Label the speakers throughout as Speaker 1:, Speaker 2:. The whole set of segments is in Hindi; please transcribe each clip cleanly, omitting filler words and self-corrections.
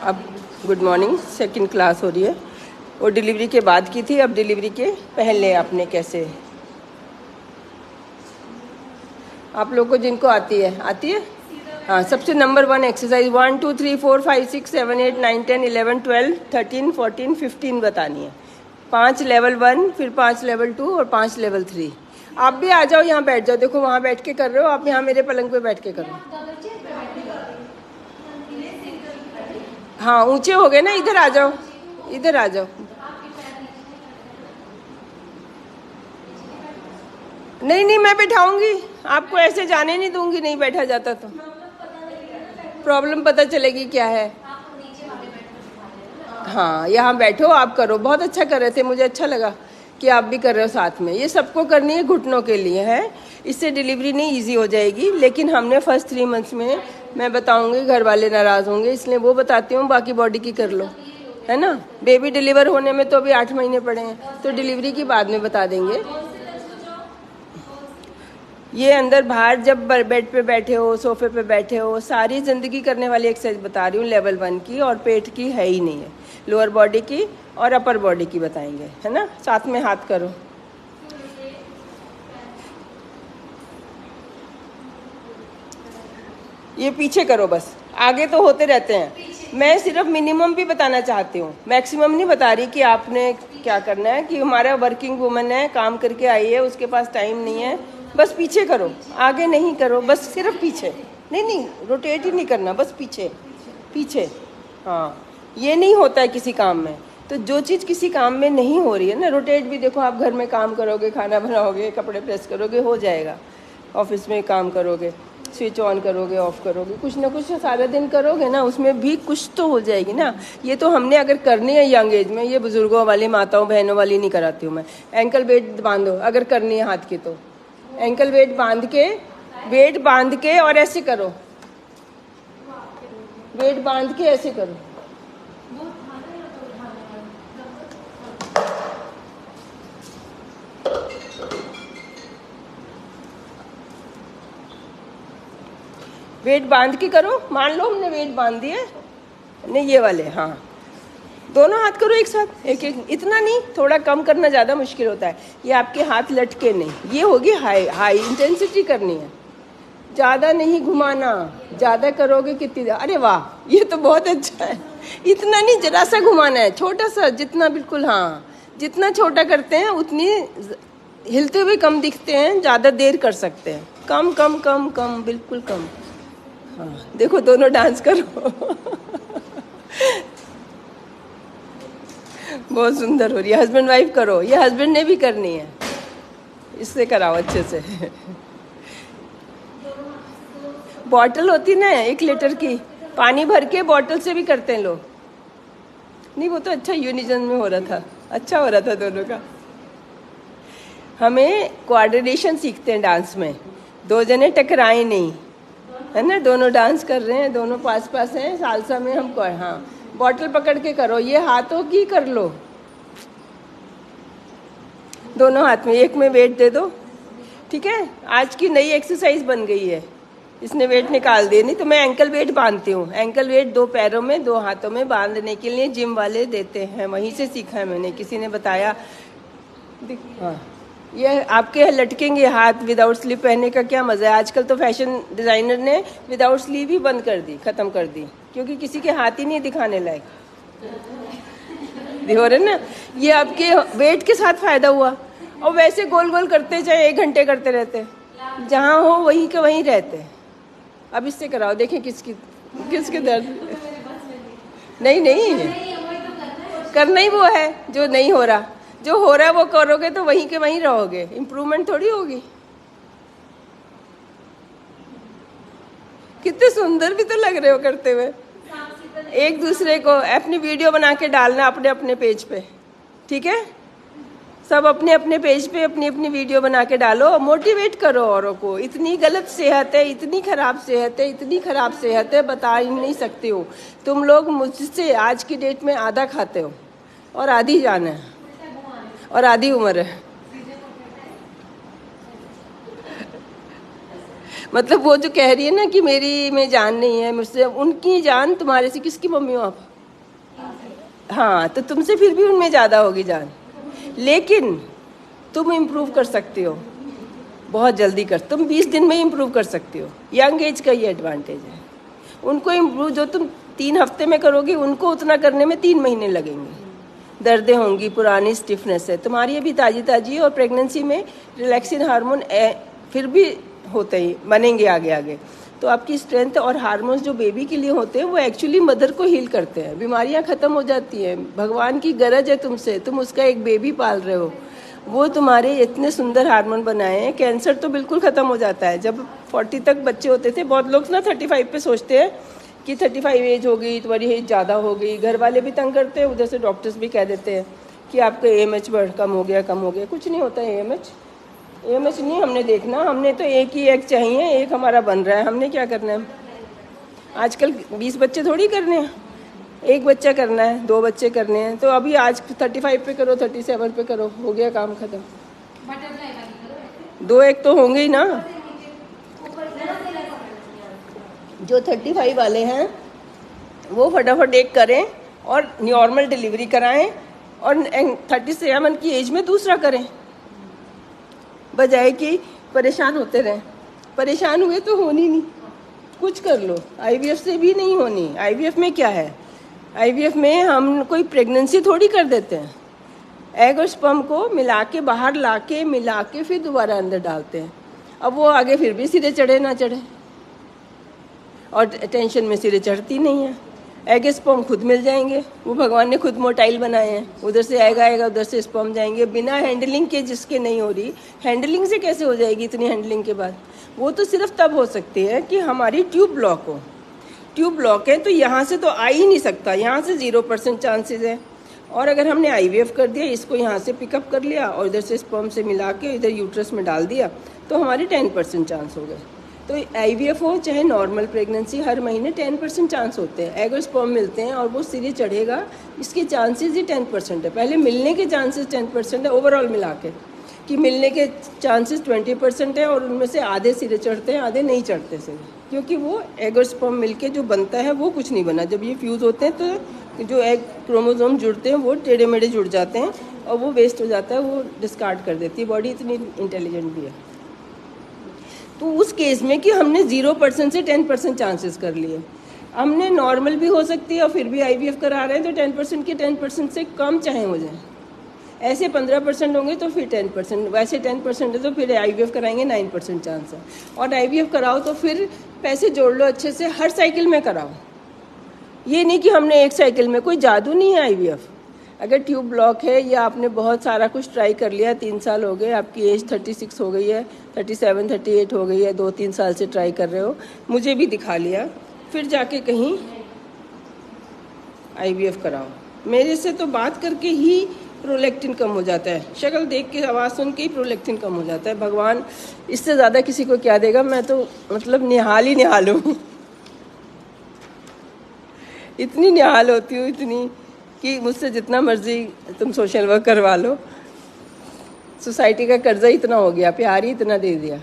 Speaker 1: अब गुड मॉर्निंग, सेकंड क्लास हो रही है। वो डिलीवरी के बाद की थी, अब डिलीवरी के पहले आपने कैसे, आप लोग को जिनको आती है हाँ। सबसे नंबर 1 एक्सरसाइज 1 2 3 4 5 6 7 8 9 10 11 12 13 14 15 बतानी है। 5 लेवल 1, फिर 5 लेवल 2 और 5 लेवल 3। आप भी आ जाओ, यहाँ बैठ जाओ। देखो वहाँ बैठ के कर रहे हो आप, यहाँ मेरे पलंग पे बैठ के करो। हाँ ऊंचे हो गए ना, इधर आ जाओ, इधर आ जाओ। नहीं नहीं, मैं बैठाऊंगी आपको, ऐसे जाने नहीं दूंगी, नहीं बैठा जाता तो प्रॉब्लम पता चलेगी क्या है। हाँ यहाँ बैठो, आप करो। बहुत अच्छा कर रहे थे, मुझे अच्छा लगा कि आप भी कर रहे हो साथ में। ये सबको करनी है, घुटनों के लिए है। इससे डिलीवरी नहीं इजी हो जाएगी, लेकिन हमने फर्स्ट 3 मंथ्स में, मैं बताऊंगी, घर वाले नाराज़ होंगे इसलिए वो बताती हूँ, बाकी बॉडी की कर लो, है ना। बेबी डिलीवर होने में तो अभी 8 महीने पड़े हैं, तो डिलीवरी की बाद में बता देंगे। ये अंदर बाहर जब बेड पे बैठे हो, सोफे पे बैठे हो, सारी ज़िंदगी करने वाली एक्सरसाइज बता रही हूँ लेवल 1 की, और पेट की है ही नहीं है। लोअर बॉडी की और अपर बॉडी की बताएंगे, है ना। साथ में हाथ करो। ये पीछे करो बस, आगे तो होते रहते हैं। मैं सिर्फ मिनिमम भी बताना चाहती हूँ, मैक्सिमम नहीं बता रही कि आपने क्या करना है। कि हमारा वर्किंग वुमन है, काम करके आई है, उसके पास टाइम नहीं है। बस पीछे करो, आगे नहीं करो, बस सिर्फ पीछे। नहीं नहीं, रोटेट ही नहीं करना, बस पीछे पीछे। हाँ, ये नहीं होता है किसी काम में। तो जो चीज़ किसी काम में नहीं हो रही है ना, रोटेट भी देखो, आप घर में काम करोगे, खाना बनाओगे, कपड़े प्रेस करोगे, हो जाएगा। ऑफिस में काम करोगे, स्विच ऑन करोगे, ऑफ करोगे, कुछ ना कुछ सारा दिन करोगे ना, उसमें भी कुछ तो हो जाएगी ना। ये तो हमने अगर करनी है यंग एज में, ये बुजुर्गों वाली, माताओं बहनों वाली नहीं कराती हूँ मैं। एंकल वेट बांधो अगर करनी है हाथ की, तो एंकल वेट बांध के और ऐसे करो, वेट बांध के ऐसे करो। वेट बांध के करो। मान लो हमने वेट बांध दिए, नहीं ये वाले, हाँ। दोनों हाथ करो एक साथ, एक एक, इतना नहीं, थोड़ा कम करना ज़्यादा मुश्किल होता है। ये आपके हाथ लटके नहीं, ये होगी हाई इंटेंसिटी करनी है, ज़्यादा नहीं घुमाना। ज़्यादा करोगे कितनी, अरे वाह, ये तो बहुत अच्छा है। इतना नहीं, जरा सा घुमाना है, छोटा सा, जितना बिल्कुल, हाँ। जितना छोटा करते हैं उतनी हिलते हुए कम दिखते हैं, ज़्यादा देर कर सकते हैं। कम कम कम कम, बिल्कुल कम। हाँ देखो, दोनों डांस करो। बहुत सुंदर हो रही है। हस्बैंड वाइफ करो, ये हस्बैंड ने भी करनी है, इससे कराओ अच्छे से। बॉटल होती ना 1 लीटर की, पानी भर के बॉटल से भी करते हैं लोग। नहीं वो तो अच्छा यूनिजन में हो रहा था, अच्छा हो रहा था दोनों का। हमें कोऑर्डिनेशन सीखते हैं डांस में, 2 जने टकराए नहीं, है ना। दोनों डांस कर रहे हैं, दोनों पास पास हैं। सालसा में हमको, हाँ, बॉटल पकड़ के करो, ये हाथों की कर लो, दोनों हाथ में। एक में वेट दे दो, ठीक है। आज की नई एक्सरसाइज बन गई है, इसने वेट निकाल दिए। नहीं तो मैं एंकल वेट बांधती हूँ। एंकल वेट 2 पैरों में, 2 हाथों में बांधने के लिए जिम वाले देते हैं, वहीं से सीखा है मैंने, किसी ने बताया। हाँ, ये आपके लटकेंगे हाथ। विदाउट स्लीव पहनने का क्या मज़ा है। आजकल तो फैशन डिज़ाइनर ने विदाउट स्लीव ही बंद कर दी, ख़त्म कर दी, क्योंकि किसी के हाथ ही नहीं दिखाने लायक हो रहे ना। ये आपके वेट के साथ फ़ायदा हुआ। और वैसे गोल गोल करते, चाहे 1 घंटे करते रहते, जहाँ हो वहीं के वहीं रहते। अब इससे कराओ, देखें किसके दर्द। नहीं नहीं, करना ही वो है जो नहीं हो रहा। जो हो रहा है वो करोगे तो वहीं के वहीं रहोगे, इम्प्रूवमेंट थोड़ी होगी। कितने सुंदर भी तो लग रहे हो करते हुए। एक दूसरे को अपनी वीडियो बना के डालना अपने अपने पेज पे, ठीक है। सब अपने अपने पेज पे अपनी अपनी वीडियो बना के डालो, मोटिवेट करो औरों को। इतनी गलत सेहत है, इतनी खराब सेहत है, इतनी खराब सेहत है, बता ही नहीं सकती हो। तुम लोग मुझसे आज की डेट में आधा खाते हो, और आधी जान है, और आधी उम्र है। मतलब वो जो कह रही है ना कि मेरी में जान नहीं है, मुझसे, उनकी जान तुम्हारे से, किसकी मम्मी हो आप? हाँ, तो तुमसे फिर भी उनमें ज़्यादा होगी जान, लेकिन तुम इम्प्रूव कर सकते हो बहुत जल्दी कर, तुम 20 दिन में इम्प्रूव कर सकते हो। यंग एज का ये एडवांटेज है। उनको इम्प्रूव जो तुम 3 हफ्ते में करोगे, उनको उतना करने में 3 महीने लगेंगे। दर्दें होंगी, पुरानी स्टिफनेस है, तुम्हारी अभी ताज़ी ताज़ी है, और प्रेगनेंसी में रिलैक्सिन हार्मोन फिर भी होते ही बनेंगे आगे आगे। तो आपकी स्ट्रेंथ और हार्मोन्स जो बेबी के लिए होते हैं वो एक्चुअली मदर को हील करते हैं, बीमारियां खत्म हो जाती हैं। भगवान की गरज है तुमसे, तुम उसका एक बेबी पाल रहे हो, वो तुम्हारे इतने सुंदर हार्मोन बनाए हैं। कैंसर तो बिल्कुल ख़त्म हो जाता है। जब 40 तक बच्चे होते थे, बहुत लोग ना 35 पे सोचते हैं कि 35 एज हो गई, तुम्हारी एज ज़्यादा हो गई, घर वाले भी तंग करते हैं, उधर से डॉक्टर्स भी कह देते हैं कि आपका AMH कम हो गया कम हो गया। कुछ नहीं होता AMH नहीं हमने देखना, हमने तो एक ही एग चाहिए, एक हमारा बन रहा है, हमने क्या करना है। आजकल 20 बच्चे थोड़ी करने हैं, एक बच्चा करना है, 2 बच्चे करने हैं। तो अभी आज 35 पे करो, 37 पे करो, हो गया काम खत्म। 2 एग तो होंगे ही ना। जो 35 वाले हैं वो फटाफट एक करें और नॉर्मल डिलीवरी कराएं, और 37 की एज में दूसरा करें, बजाय कि परेशान होते रहें। परेशान हुए तो होनी नहीं, कुछ कर लो। IVF से भी नहीं होनी। IVF में क्या है, IVF में हम कोई प्रेगनेंसी थोड़ी कर देते हैं। एग और स्पर्म को मिला के, बाहर ला के मिला के फिर दोबारा अंदर डालते हैं। अब वो आगे फिर भी सिरे चढ़े ना चढ़े, और टेंशन में सिरे चढ़ती नहीं है। एग स्पर्म खुद मिल जाएंगे, वो भगवान ने खुद मोटाइल बनाए हैं। उधर से एग आएगा, उधर से स्पर्म जाएंगे, बिना हैंडलिंग के। जिसके नहीं हो रही, हैंडलिंग से कैसे हो जाएगी इतनी हैंडलिंग के बाद? वो तो सिर्फ तब हो सकती है कि हमारी ट्यूब ब्लॉक हो। ट्यूब ब्लॉक है तो यहाँ से तो आ ही नहीं सकता, यहाँ से 0% चांसेस है। और अगर हमने IVF कर दिया, इसको यहाँ से पिकअप कर लिया और इधर से स्पर्म से मिला के इधर यूट्रस में डाल दिया, तो हमारे 10% चांस हो गए। तो IVF हो चाहे नॉर्मल प्रेगनेंसी, हर महीने 10% चांस होते हैं। एग और स्पर्म मिलते हैं और वो सिरे चढ़ेगा, इसके चांसेस ही 10% है। पहले मिलने के चांसेस 10% है ओवरऑल मिला के, कि मिलने के चांसेस 20% है, और उनमें से आधे सिरे चढ़ते हैं, आधे नहीं चढ़ते सिरे, क्योंकि वो एग और स्पर्म मिलके जो बनता है वो कुछ नहीं बना। जब ये फ्यूज़ होते हैं तो जो एग क्रोमोसोम जुड़ते हैं वो टेढ़े मेढ़े जुड़ जाते हैं, और वो वेस्ट हो जाता है, वो डिस्कार्ड कर देती है। बॉडी इतनी इंटेलिजेंट भी है। तो उस केस में कि हमने 0% से 10% चांसेस कर लिए, हमने नॉर्मल भी हो सकती है और फिर भी IVF करा रहे हैं, तो 10% के 10% से कम चाहे हो जाए। ऐसे 15% होंगे तो फिर 10%, वैसे 10% है तो फिर IVF कराएंगे 9% चांस है। और IVF कराओ तो फिर पैसे जोड़ लो अच्छे से, हर साइकिल में कराओ। ये नहीं कि हमने एक साइकिल में, कोई जादू नहीं है IVF। अगर ट्यूब ब्लॉक है या आपने बहुत सारा कुछ ट्राई कर लिया, 3 साल हो गए, आपकी एज 36 हो गई है, 37, 38 हो गई है, 2-3 साल से ट्राई कर रहे हो, मुझे भी दिखा लिया, फिर जाके कहीं IVF कराओ। मेरे से तो बात करके ही प्रोलैक्टिन कम हो जाता है, शक्ल देख के, आवाज़ सुन के ही प्रोलैक्टिन कम हो जाता है। भगवान इससे ज़्यादा किसी को क्या देगा? मैं तो मतलब निहाल ही निहाल हूँ। इतनी निहाल होती हूँ, इतनी कि मुझसे जितना मर्जी तुम सोशल वर्क करवा लो, सोसाइटी का कर्जा इतना हो गया, प्यार ही इतना दे दिया,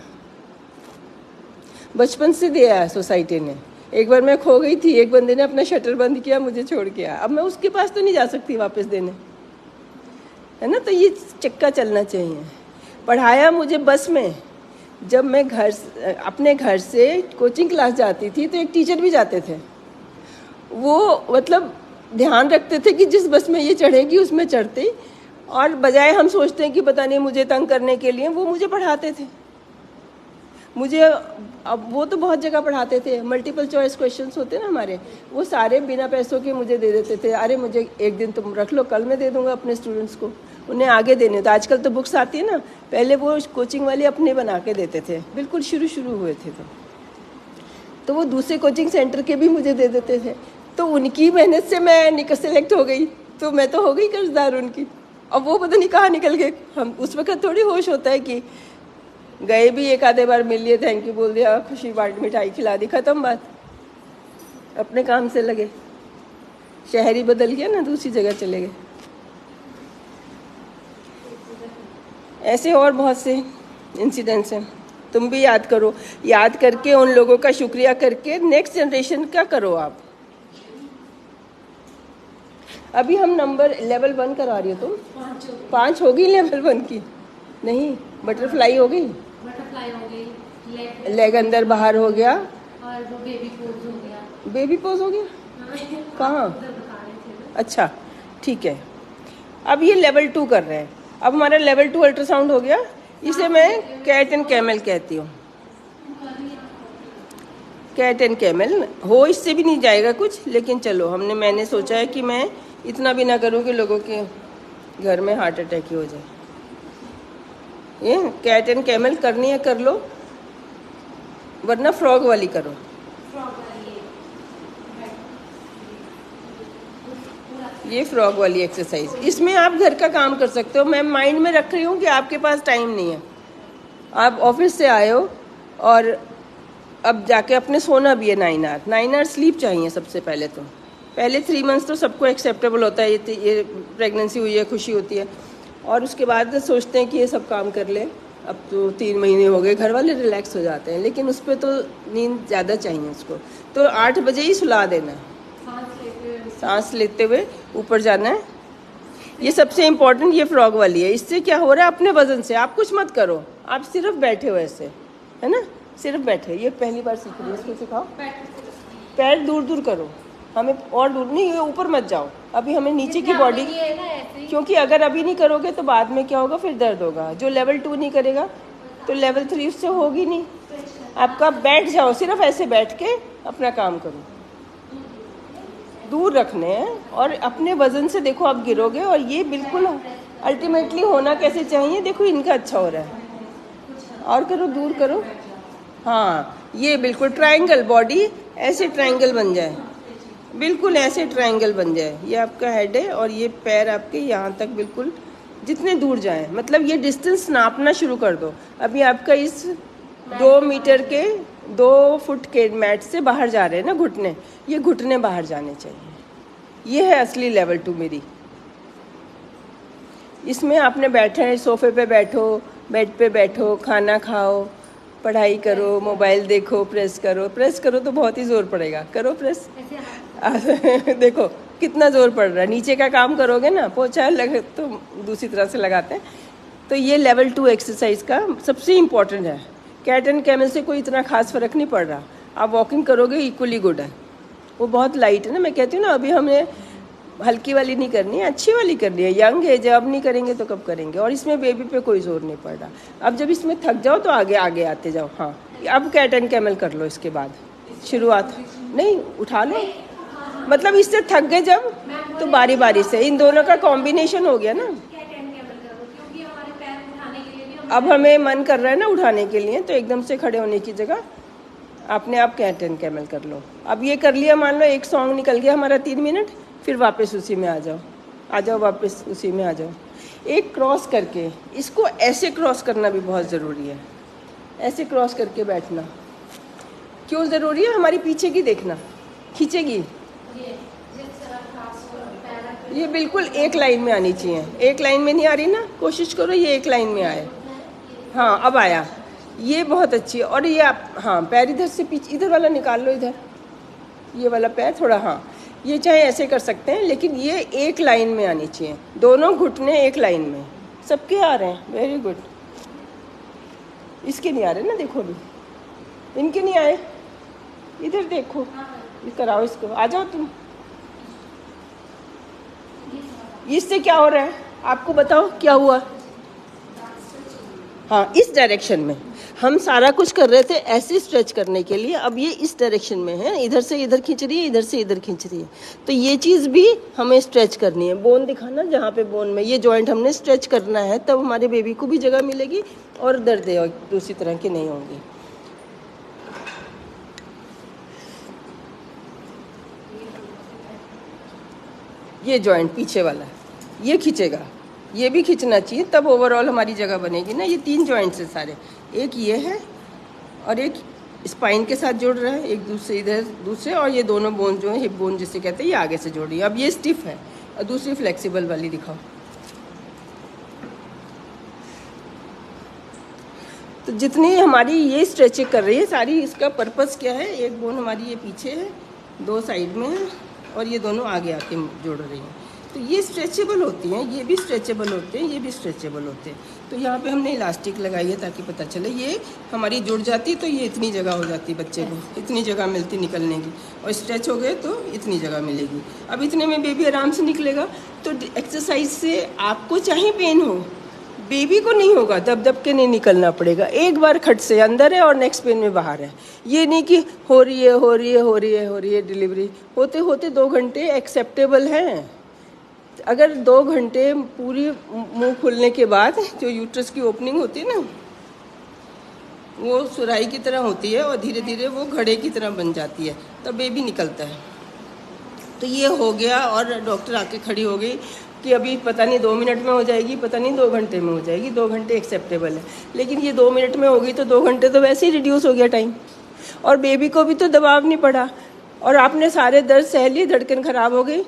Speaker 1: बचपन से दिया है सोसाइटी ने। एक बार मैं खो गई थी, एक बंदे ने अपना शटर बंद किया, मुझे छोड़ के आया। अब मैं उसके पास तो नहीं जा सकती वापस देने, है ना? तो ये चक्का चलना चाहिए। पढ़ाया मुझे बस में, जब मैं अपने घर से कोचिंग क्लास जाती थी तो एक टीचर भी जाते थे, वो मतलब ध्यान रखते थे कि जिस बस में ये चढ़ेगी उसमें चढ़ते, और बजाय हम सोचते हैं कि पता नहीं मुझे तंग करने के लिए, वो मुझे पढ़ाते थे। मुझे अब वो तो बहुत जगह पढ़ाते थे, मल्टीपल चॉइस क्वेश्चंस होते ना हमारे, वो सारे बिना पैसों के मुझे दे देते थे। अरे मुझे एक दिन तुम रख लो, कल मैं दे दूंगा अपने स्टूडेंट्स को, उन्हें आगे देने। तो आजकल तो बुक्स आती है ना, पहले वो कोचिंग वाले अपने बना के देते थे, बिल्कुल शुरू हुए थे तो वो दूसरे कोचिंग सेंटर के भी मुझे दे देते थे। तो उनकी मेहनत से मैं सेलेक्ट हो गई, तो मैं तो हो गई कर्जदार उनकी। अब वो पता नहीं कहाँ निकल गए। हम उस वक्त थोड़ी होश होता है कि गए भी, एक आधे बार मिल लिए, थैंक यू बोल दिया, खुशी बांट, मिठाई खिला दी, खत्म बात, अपने काम से लगे। शहर ही बदल गया ना, दूसरी जगह चले गए। ऐसे और बहुत से इंसिडेंट्स हैं, तुम भी याद करो। याद करके उन लोगों का शुक्रिया करके नेक्स्ट जनरेशन का करो आप। अभी हम नंबर लेवल 1 करा रही हो तुम? 5 हो गई लेवल 1 की? नहीं, बटरफ्लाई हो गई,
Speaker 2: बटरफ्लाई हो गई,
Speaker 1: लेग अंदर बाहर हो गया,
Speaker 2: और वो बेबी पोज हो गया।
Speaker 1: बेबी पोज हो गया? कहाँ? अच्छा ठीक है। अब ये लेवल 2 कर रहे हैं। अब हमारा लेवल 2 अल्ट्रासाउंड हो गया। इसे मैं कैट एंड कैमल कहती हूँ। कैट एंड कैमल हो, इससे भी नहीं जाएगा कुछ, लेकिन चलो मैंने सोचा है कि मैं इतना भी ना करूँ कि लोगों के घर में हार्ट अटैक ही हो जाए। ये कैट एंड कैमल करनी है कर लो, वरना फ्रॉग वाली करो। ये फ्रॉग वाली एक्सरसाइज, इसमें आप घर का काम कर सकते हो। मैं माइंड में रख रही हूँ कि आपके पास टाइम नहीं है, आप ऑफिस से आए हो और अब जाके अपने सोना भी है 9 आवर। 9 आवर स्लीप चाहिए सबसे पहले। तो पहले 3 मंथ्स तो सबको एक्सेप्टेबल होता है, ये प्रेगनेंसी हुई है, खुशी होती है, और उसके बाद सोचते हैं कि ये सब काम कर ले। अब तो 3 महीने हो गए, घर वाले रिलैक्स हो जाते हैं, लेकिन उस पर तो नींद ज़्यादा चाहिए उसको। तो 8 बजे ही सुला देना है, सांस लेते हुए ऊपर जाना है। ये सबसे इम्पोर्टेंट ये फ्रॉग वाली है। इससे क्या हो रहा है, अपने वजन से आप कुछ मत करो, आप सिर्फ बैठे हो ऐसे, है ना, सिर्फ बैठे। ये पहली बार सीख रही है, इसको सिखाओ। पैर दूर दूर करो, हमें और दूर नहीं, ये ऊपर मत जाओ। अभी हमें नीचे की बॉडी, क्योंकि अगर अभी नहीं करोगे तो बाद में क्या होगा, फिर दर्द होगा। जो लेवल 2 नहीं करेगा तो लेवल 3 उससे होगी नहीं। आपका बैठ जाओ, सिर्फ ऐसे बैठ के अपना काम करो, दूर रखने हैं, और अपने वजन से देखो आप गिरोगे। और ये बिल्कुल अल्टीमेटली होना कैसे चाहिए, देखो इनका अच्छा हो रहा है, और करो, दूर करो। हाँ, ये बिल्कुल ट्रायंगल, बॉडी ऐसे ट्रायंगल बन जाए, बिल्कुल ऐसे ट्रायंगल बन जाए। ये आपका हेड है और ये पैर आपके यहाँ तक बिल्कुल जितने दूर जाए, मतलब ये डिस्टेंस नापना शुरू कर दो। अभी आपका इस 2 मीटर के 2 फुट के मैट से बाहर जा रहे हैं ना घुटने, ये घुटने बाहर जाने चाहिए। ये है असली लेवल 2 मेरी। इसमें आपने बैठे हैं, सोफे पे बैठो, बेड पे बैठो, खाना खाओ, पढ़ाई करो, मोबाइल देखो, प्रेस करो तो बहुत ही जोर पड़ेगा। करो प्रेस देखो कितना जोर पड़ रहा है। नीचे का काम करोगे ना, पोछा लगे तो दूसरी तरह से लगाते हैं। तो ये लेवल 2 एक्सरसाइज का सबसे इम्पोर्टेंट है। कैट एंड कैमल से कोई इतना खास फर्क नहीं पड़ रहा, आप वॉकिंग करोगे इक्वली गुड है। वो बहुत लाइट है ना, मैं कहती हूँ ना, अभी हमें हल्की वाली नहीं करनी है, अच्छी वाली करनी है। यंग है, जब नहीं करेंगे तो कब करेंगे। और इसमें बेबी पे कोई जोर नहीं पड़ रहा। अब जब इसमें थक जाओ तो आगे आगे आते जाओ। हाँ, अब कैट एंड कैमल कर लो। इसके बाद शुरुआत नहीं, उठा लो, मतलब इससे थक गए जब तो बारी बारी से इन दोनों का कॉम्बिनेशन हो गया ना। अब हमें मन कर रहा है ना उठाने के लिए, तो एकदम से खड़े होने की जगह अपने आप कैट एंड कैमल कर लो। अब ये कर लिया, मान लो एक सॉन्ग निकल गया हमारा 3 मिनट, फिर वापस उसी में आ जाओ, वापस उसी में आ जाओ। एक क्रॉस करके, इसको ऐसे क्रॉस करना भी बहुत ज़रूरी है। ऐसे क्रॉस करके बैठना क्यों ज़रूरी है, हमारी पीछे की देखना, खींचेगी। ये बिल्कुल एक लाइन में आनी चाहिए। एक लाइन में नहीं आ रही ना, कोशिश करो ये एक लाइन में आए। हाँ, अब आया, ये बहुत अच्छी है। और ये आप, हाँ, पैर इधर से पीछे, इधर वाला निकाल लो, इधर ये वाला पैर थोड़ा, हाँ, ये चाहे ऐसे कर सकते हैं, लेकिन ये एक लाइन में आनी चाहिए। दोनों घुटने एक लाइन में। सबके आ रहे हैं, वेरी गुड। इसके नहीं आ रहे ना, देखो अभी इनके नहीं आए, इधर देखो, कराओ इसको, आ जाओ तुम। इससे क्या हो रहा है आपको बताओ, क्या हुआ? हाँ, इस डायरेक्शन में हम सारा कुछ कर रहे थे ऐसे स्ट्रेच करने के लिए। अब ये इस डायरेक्शन में है, इधर से इधर खींच रही है, इधर से इधर खींच रही है। तो ये चीज़ भी हमें स्ट्रेच करनी है। बोन दिखाना, जहाँ पे बोन में ये जॉइंट हमने स्ट्रेच करना है, तब हमारे बेबी को भी जगह मिलेगी और दर्द दूसरी तरह की नहीं होंगी। ये जॉइंट पीछे वाला ये खींचेगा, ये भी खींचना चाहिए, तब ओवरऑल हमारी जगह बनेगी ना। ये 3 जॉइंट्स है सारे, एक ये है और एक स्पाइन के साथ जुड़ रहा है, एक दूसरे इधर दूसरे, और ये दोनों बोन जो है हिप बोन जिसे कहते हैं, ये आगे से जुड़ रही है। अब ये स्टिफ है और दूसरी फ्लेक्सिबल वाली दिखाओ। तो जितनी हमारी ये स्ट्रेचिंग कर रही है सारी, इसका पर्पस क्या है? एक बोन हमारी ये पीछे है, 2 साइड में है, और ये दोनों आगे आके जोड़ रही हैं। तो ये स्ट्रेचेबल होती हैं, ये भी स्ट्रेचेबल होते हैं, ये भी स्ट्रेचेबल होते हैं। तो यहाँ पे हमने इलास्टिक लगाई है ताकि पता चले। ये हमारी जुड़ जाती तो ये इतनी जगह हो जाती, बच्चे को इतनी जगह मिलती निकलने की, और स्ट्रेच हो गए तो इतनी जगह मिलेगी। अब इतने में बेबी आराम से निकलेगा। तो एक्सरसाइज से आपको चाहे पेन हो, बेबी को नहीं होगा, दब दब के नहीं निकलना पड़ेगा। एक बार खट से अंदर है और नेक्स्ट पेन में बाहर है। ये नहीं कि हो रही है डिलीवरी होते होते 2 घंटे एक्सेप्टेबल हैं। अगर 2 घंटे पूरी मुंह खुलने के बाद जो यूट्रस की ओपनिंग होती है ना, वो सुराही की तरह होती है और धीरे धीरे वो घड़े की तरह बन जाती है, तब बेबी निकलता है। तो ये हो गया और डॉक्टर आके खड़ी हो गई कि अभी पता नहीं 2 मिनट में हो जाएगी, पता नहीं 2 घंटे में हो जाएगी। 2 घंटे एक्सेप्टेबल है, लेकिन ये 2 मिनट में होगी तो 2 घंटे तो वैसे ही रिड्यूस हो गया टाइम, और बेबी को भी तो दबाव नहीं पड़ा, और आपने सारे दर्द सह लिए, धड़कन ख़राब हो गई,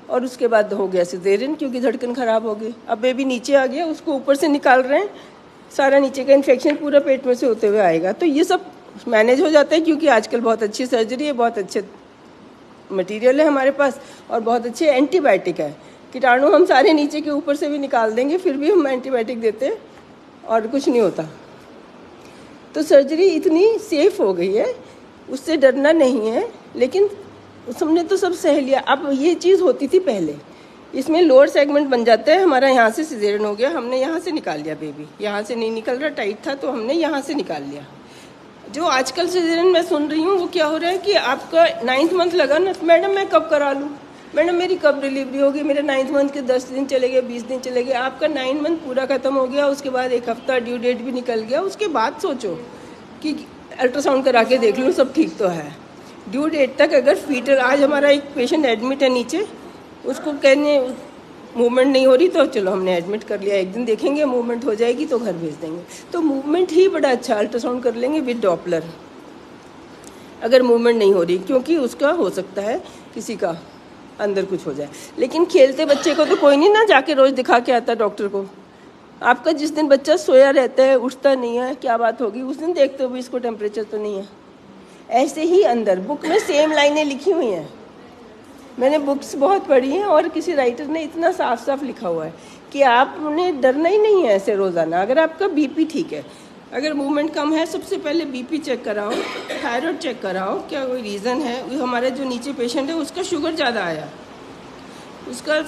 Speaker 1: और उसके बाद हो गया सिजेरियन क्योंकि धड़कन ख़राब हो गई। अब बेबी नीचे आ गया, उसको ऊपर से निकाल रहे हैं, सारा नीचे का इन्फेक्शन पूरा पेट में से होते हुए आएगा। तो ये सब मैनेज हो जाता है क्योंकि आजकल बहुत अच्छी सर्जरी है, बहुत अच्छे मटेरियल है हमारे पास, और बहुत अच्छे एंटीबायोटिक है। कीटाणु हम सारे नीचे के ऊपर से भी निकाल देंगे, फिर भी हम एंटीबायोटिक देते हैं और कुछ नहीं होता। तो सर्जरी इतनी सेफ हो गई है, उससे डरना नहीं है। लेकिन हमने तो सब सह लिया। अब ये चीज़ होती थी पहले, इसमें लोअर सेगमेंट बन जाता है हमारा, यहाँ से सिजेरियन हो गया, हमने यहाँ से निकाल लिया बेबी, यहाँ से नहीं निकल रहा, टाइट था तो हमने यहाँ से निकाल लिया। जो आजकल सिजेरियन मैं सुन रही हूँ वो क्या हो रहा है कि आपका 9th मंथ लगा ना, मैडम मैं कब करा लूँ, मैडम मेरी कब डिलीवरी होगी, मेरे 9th मंथ के 10 दिन चले गए, 20 दिन चले गए। आपका 9 मंथ पूरा ख़त्म हो गया, उसके बाद 1 हफ्ता ड्यू डेट भी निकल गया, उसके बाद सोचो कि अल्ट्रासाउंड करा के देख लूँ सब ठीक तो है। ड्यू डेट तक अगर फीटर, आज हमारा एक पेशेंट एडमिट है नीचे, उसको कहने मूवमेंट नहीं हो रही तो चलो हमने एडमिट कर लिया, 1 दिन देखेंगे मूवमेंट हो जाएगी तो घर भेज देंगे। तो मूवमेंट ही बड़ा अच्छा, अल्ट्रासाउंड कर लेंगे विद डॉपलर अगर मूवमेंट नहीं हो रही, क्योंकि उसका हो सकता है किसी का अंदर कुछ हो जाए। लेकिन खेलते बच्चे को तो कोई नहीं ना जाके रोज़ दिखा के आता डॉक्टर को। आपका जिस दिन बच्चा सोया रहता है, उठता नहीं है, क्या बात होगी, उस दिन देखते हो भी इसको टेम्परेचर तो नहीं है। ऐसे ही अंदर बुक में सेम लाइनें लिखी हुई हैं, मैंने बुक्स बहुत पढ़ी हैं, और किसी राइटर ने इतना साफ साफ लिखा हुआ है कि आपने डरना ही नहीं है ऐसे रोज़ाना। अगर आपका बीपी ठीक है, अगर मूवमेंट कम है, सबसे पहले बीपी चेक कराओ, थायराइड चेक कराओ, क्या कोई रीज़न है। हमारे जो नीचे पेशेंट है उसका शुगर ज़्यादा आया, उसका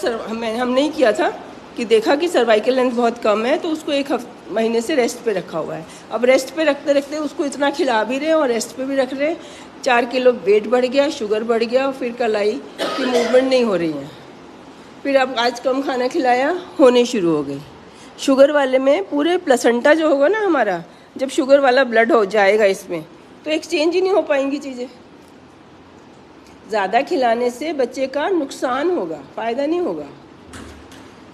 Speaker 1: हमने ही किया था कि देखा कि सर्वाइकल लेंथ बहुत कम है, तो उसको 1 महीने से रेस्ट पे रखा हुआ है। अब रेस्ट पे रखते रखते उसको इतना खिला भी रहे हैं और रेस्ट पे भी रख रहे हैं, 4 किलो वेट बढ़ गया, शुगर बढ़ गया, फिर कल आई कि मूवमेंट नहीं हो रही है। फिर अब आज कम खाना खिलाया, होने शुरू हो गई। शुगर वाले में पूरे प्लेसेंटा जो होगा ना हमारा, जब शुगर वाला ब्लड हो जाएगा इसमें, तो एक्सचेंज ही नहीं हो पाएंगी चीज़ें। ज़्यादा खिलाने से बच्चे का नुकसान होगा, फ़ायदा नहीं होगा।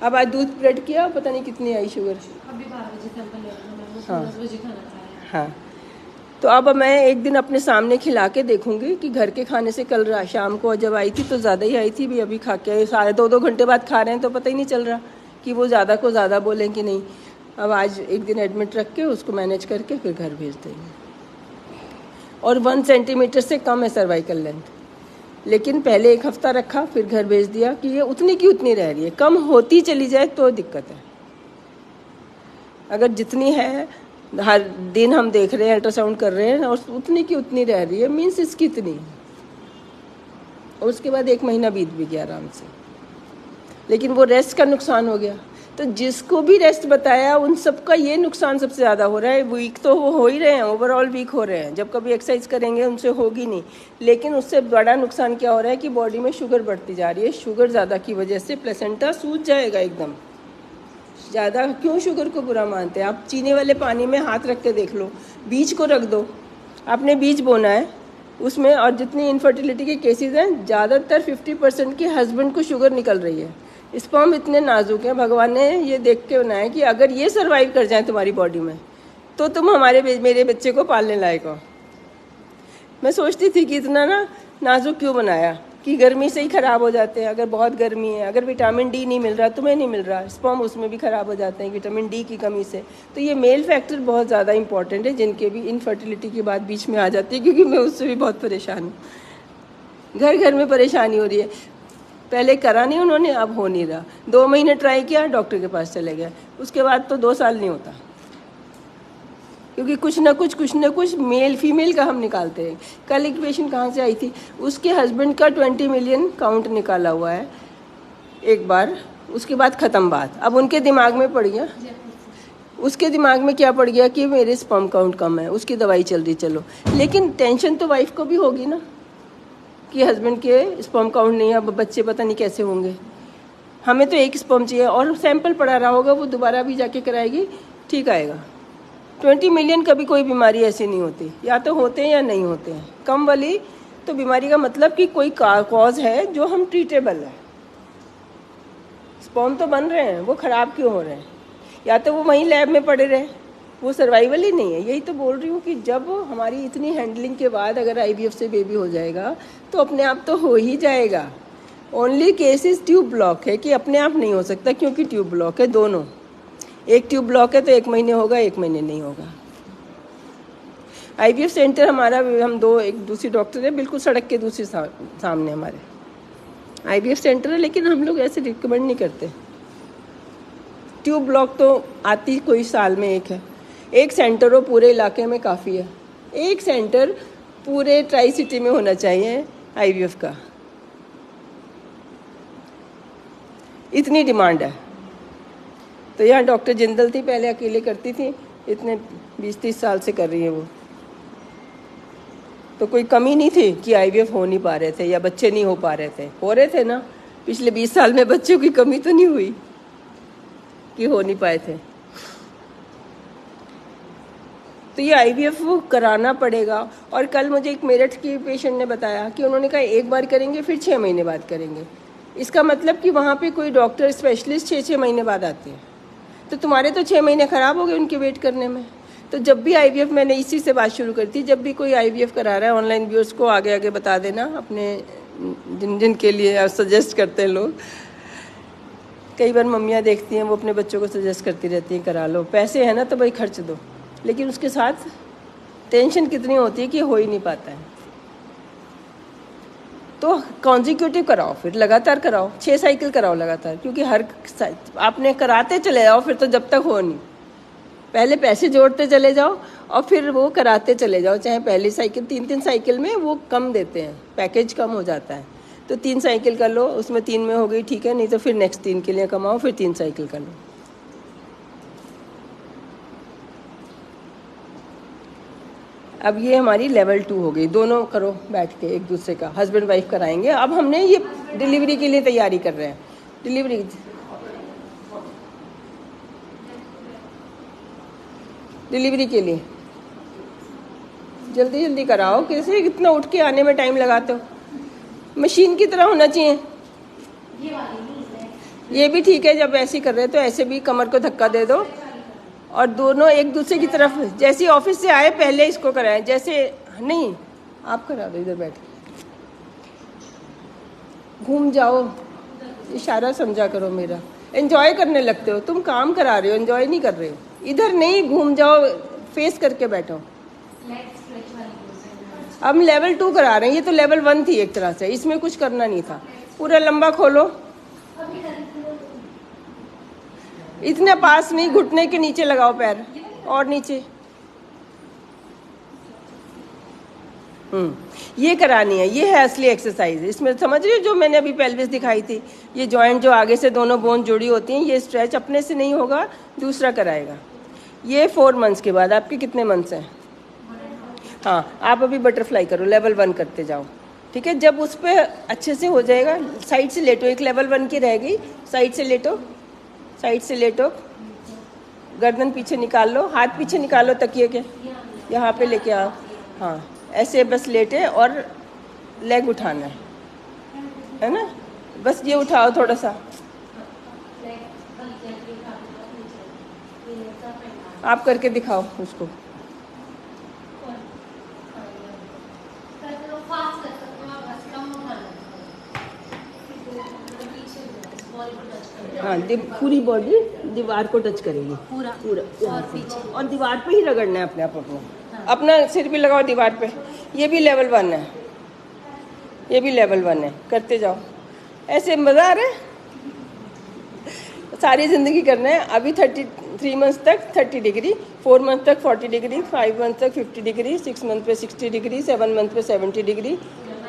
Speaker 1: अब आज दूध ब्रेड किया, पता नहीं कितनी आई शुगर।
Speaker 2: अभी 12 बजे सैंपल ले रहा हूं,
Speaker 1: हाँ।
Speaker 2: 10 बजे खाना खाया।
Speaker 1: हाँ, तो अब मैं एक दिन अपने सामने खिला के देखूंगी कि घर के खाने से कल शाम को जब आई थी तो ज़्यादा ही आई थी, भी अभी खा के सारे 2-2 घंटे बाद खा रहे हैं तो पता ही नहीं चल रहा कि वो ज़्यादा को ज़्यादा बोलें कि नहीं। अब आज एक दिन एडमिट रख के उसको मैनेज करके फिर घर भेज देंगे। और 1 सेंटीमीटर से कम है सर्वाइकल लेंथ, लेकिन पहले 1 हफ्ता रखा, फिर घर भेज दिया कि ये उतनी की उतनी रह रही है। कम होती चली जाए तो दिक्कत है, अगर जितनी है हर दिन हम देख रहे हैं, अल्ट्रासाउंड कर रहे हैं और उतनी की उतनी रह रही है, मीन्स इसकी इतनी, और उसके बाद 1 महीना बीत भी गया आराम से, लेकिन वो रेस्ट का नुकसान हो गया। तो जिसको भी रेस्ट बताया उन सबका ये नुकसान सबसे ज़्यादा हो रहा है। वीक तो वो हो ही रहे हैं, ओवरऑल वीक हो रहे हैं, जब कभी एक्सरसाइज करेंगे उनसे होगी नहीं, लेकिन उससे बड़ा नुकसान क्या हो रहा है कि बॉडी में शुगर बढ़ती जा रही है। शुगर ज़्यादा की वजह से प्लेसेंटा सूज जाएगा एकदम। ज़्यादा क्यों शुगर को बुरा मानते हैं? आप चीनी वाले पानी में हाथ रख के देख लो, बीज को रख दो, आपने बीज बोना है उसमें, और जितनी इनफर्टिलिटी के केसेस हैं ज़्यादातर 50% के हस्बैंड को शुगर निकल रही है। स्पर्म इतने नाजुक हैं, भगवान ने ये देख के बनाया कि अगर ये सर्वाइव कर जाए तुम्हारी बॉडी में तो तुम मेरे बच्चे को पालने लायक हो। मैं सोचती थी कि इतना ना नाजुक क्यों बनाया, कि गर्मी से ही ख़राब हो जाते हैं। अगर बहुत गर्मी है, अगर विटामिन डी नहीं मिल रहा, तुम्हें नहीं मिल रहा, स्पर्म उसमें भी ख़राब हो जाते हैं विटामिन डी की कमी से। तो ये मेल फैक्टर बहुत ज़्यादा इंपॉर्टेंट है, जिनके भी इनफर्टिलिटी की बात बीच में आ जाती है, क्योंकि मैं उससे भी बहुत परेशान हूँ। घर घर में परेशानी हो रही है। पहले करा नहीं उन्होंने, अब हो नहीं रहा। 2 महीने ट्राई किया, डॉक्टर के पास चले गए, उसके बाद तो 2 साल नहीं होता, क्योंकि कुछ ना कुछ मेल फीमेल का हम निकालते हैं। कल एक पेशेंट कहाँ से आई थी, उसके हस्बैंड का 20 मिलियन काउंट निकाला हुआ है एक बार, उसके बाद ख़त्म बात। अब उनके दिमाग में पड़ गया, उसके दिमाग में क्या पड़ गया कि मेरे स्पर्म काउंट कम है, उसकी दवाई चल रही, चलो। लेकिन टेंशन तो वाइफ को भी होगी ना कि हस्बैंड के स्पर्म काउंट नहीं है, अब बच्चे पता नहीं कैसे होंगे। हमें तो एक स्पर्म चाहिए, और सैंपल पड़ा रहा होगा, वो दोबारा भी जाके कराएगी, ठीक आएगा। 20 मिलियन कभी कोई बीमारी ऐसी नहीं होती, या तो होते हैं या नहीं होते हैं। कम वाली तो बीमारी का मतलब कि कोई कॉज है जो हम ट्रीटेबल है। स्पर्म तो बन रहे हैं, वो ख़राब क्यों हो रहे हैं? या तो वो वहीं लैब में पड़े रहे, वो सर्वाइवल ही नहीं है। यही तो बोल रही हूँ कि जब हमारी इतनी हैंडलिंग के बाद अगर IVF से बेबी हो जाएगा तो अपने आप तो हो ही जाएगा। ओनली केसेस ट्यूब ब्लॉक है कि अपने आप नहीं हो सकता, क्योंकि ट्यूब ब्लॉक है दोनों। एक ट्यूब ब्लॉक है तो 1 महीने होगा, 1 महीने नहीं होगा। IVF सेंटर हमारा, हम एक दूसरी डॉक्टर है, बिल्कुल सड़क के दूसरे सामने हमारे IVF सेंटर है, लेकिन हम लोग ऐसे रिकमेंड नहीं करते। ट्यूब ब्लॉक तो आती कोई साल में एक है, एक सेंटर हो पूरे इलाके में काफ़ी है। एक सेंटर पूरे ट्राई सिटी में होना चाहिए IVF का, इतनी डिमांड है। तो यहाँ डॉक्टर जिंदल थी, पहले अकेले करती थी, इतने 20-30 साल से कर रही है वो। तो कोई कमी नहीं थी कि IVF हो नहीं पा रहे थे या बच्चे नहीं हो पा रहे थे, हो रहे थे ना। पिछले 20 साल में बच्चों की कमी तो नहीं हुई कि हो नहीं पाए थे। तो ये IVF वो कराना पड़ेगा। और कल मुझे एक मेरठ की पेशेंट ने बताया कि उन्होंने कहा एक बार करेंगे, फिर 6 महीने बाद करेंगे। इसका मतलब कि वहाँ पे कोई डॉक्टर स्पेशलिस्ट 6-6 महीने बाद आते हैं। तो तुम्हारे तो 6 महीने ख़राब हो गए उनके वेट करने में। तो जब भी IVF, मैंने इसी से बात शुरू कर दी, जब भी कोई IVF करा रहा है, ऑनलाइन व्यूअर्स को आगे आगे बता देना अपने, जिनके लिए सजेस्ट करते हैं लोग। कई बार मम्मियाँ देखती हैं, वो अपने बच्चों को सजेस्ट करती रहती हैं करा लो, पैसे हैं ना तो भाई खर्च दो, लेकिन उसके साथ टेंशन कितनी होती है कि हो ही नहीं पाता है। तो कॉन्जिक्यूटिव कराओ, फिर लगातार कराओ, 6 साइकिल कराओ लगातार, क्योंकि हर आपने कराते चले जाओ, फिर तो जब तक हो नहीं। पहले पैसे जोड़ते चले जाओ और फिर वो कराते चले जाओ। चाहे पहली साइकिल 3-3 साइकिल में वो कम देते हैं, पैकेज कम हो जाता है। तो 3 साइकिल कर लो, उसमें 3 में हो गई, ठीक है, नहीं तो फिर नेक्स्ट 3 के लिए कमाओ, फिर 3 साइकिल कर लो। अब ये हमारी लेवल 2 हो गई। दोनों करो बैठ के, एक दूसरे का, हस्बैंड वाइफ कराएंगे। अब हमने ये डिलीवरी के लिए तैयारी कर रहे हैं। डिलीवरी के लिए जल्दी जल्दी कराओ। कैसे इतना उठ के आने में टाइम लगाते हो? मशीन की तरह होना चाहिए। ये भी ठीक है, जब ऐसे कर रहे हो तो ऐसे भी कमर को धक्का दे दो और दोनों एक दूसरे की तरफ, जैसे ऑफिस से आए पहले इसको कराएं, जैसे नहीं आप करा दो, इधर बैठ घूम जाओ, इशारा समझा करो मेरा। एंजॉय करने लगते हो तुम, काम करा रहे हो, एंजॉय नहीं कर रहे हो। इधर नहीं, घूम जाओ, फेस करके बैठो। अब लेवल 2 करा रहे हैं, ये तो लेवल 1 थी एक तरह से, इसमें कुछ करना नहीं था। पूरा लंबा खोलो, इतने पास नहीं, घुटने के नीचे लगाओ पैर और नीचे। ये करानी है, ये है असली एक्सरसाइज। इसमें समझ रही हो जो मैंने अभी पेल्विस दिखाई थी, ये जॉइंट जो आगे से दोनों बोन जुड़ी होती हैं, ये स्ट्रेच अपने से नहीं होगा, दूसरा कराएगा। ये 4 मंथ्स के बाद। आपके कितने मंथ्स हैं? हाँ, आप अभी बटरफ्लाई करो, लेवल 1 करते जाओ, ठीक है। जब उस पर अच्छे से हो जाएगा, साइड से लेटो, एक लेवल 1 की रह गई, साइड से लेटो, साइड से लेटो, गर्दन पीछे निकाल लो, हाथ पीछे निकालो तकिए के, यहाँ पे लेके आओ। हाँ, ऐसे बस लेटे और लेग उठाना है ना, बस ये उठाओ थोड़ा सा। आप करके दिखाओ उसको। हाँ, पूरी बॉडी दीवार को टच करेगी, पूरा और पीछे, और दीवार पे ही रगड़ना है अपने आप को। अपना सिर भी लगाओ दीवार पे। ये भी लेवल 1 है, ये भी लेवल 1 है, करते जाओ। ऐसे मज़ा आ रहा है। सारी ज़िंदगी करना है। अभी 33 मंथ तक 30 डिग्री, 4 मंथ तक 40 डिग्री, 5 मंथ तक 50 डिग्री, 6 मंथ पे 60 डिग्री, 7 मंथ पे 70 डिग्री।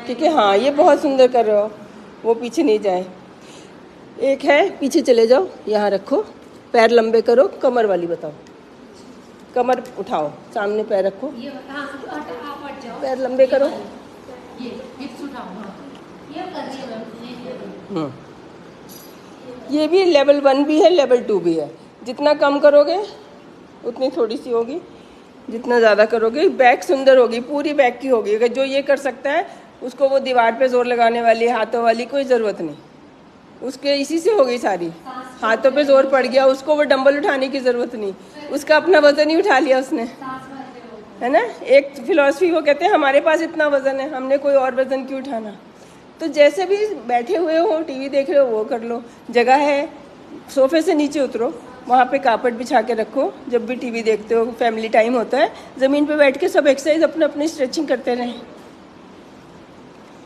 Speaker 1: ठीक है, हाँ ये बहुत सुंदर कर रहे हो। वो पीछे नहीं जाए। एक है, पीछे चले जाओ, यहाँ रखो, पैर लंबे करो, कमर वाली बताओ। कमर उठाओ, सामने पैर रखो,
Speaker 2: ये हाँ, आप हट जाओ।
Speaker 1: पैर लंबे करो।
Speaker 2: ये हिप्स उठाओ। हाँ, ये कर रही है मैम।
Speaker 1: ये भी लेवल 1 भी है, लेवल 2 भी है। जितना कम करोगे उतनी थोड़ी सी होगी, जितना ज़्यादा करोगे बैक सुंदर होगी, पूरी बैक की होगी। अगर जो ये कर सकता है उसको वो दीवार पे जोर लगाने वाली, हाथों वाली कोई ज़रूरत नहीं, उसके इसी से होगी सारी। हाथों पे जोर पड़ गया, उसको वो डंबल उठाने की ज़रूरत नहीं, उसका अपना वज़न ही उठा लिया उसने, है ना। एक फिलॉसफी वो कहते हैं हमारे पास इतना वज़न है, हमने कोई और वज़न क्यों उठाना। तो जैसे भी बैठे हुए हो, टीवी देख रहे हो, वो कर लो। जगह है, सोफे से नीचे उतरो, वहाँ पे कार्पेट बिछा के रखो। जब भी टीवी देखते हो, फैमिली टाइम होता है, ज़मीन पे बैठ के सब एक्सरसाइज अपने अपनी स्ट्रेचिंग करते रहें।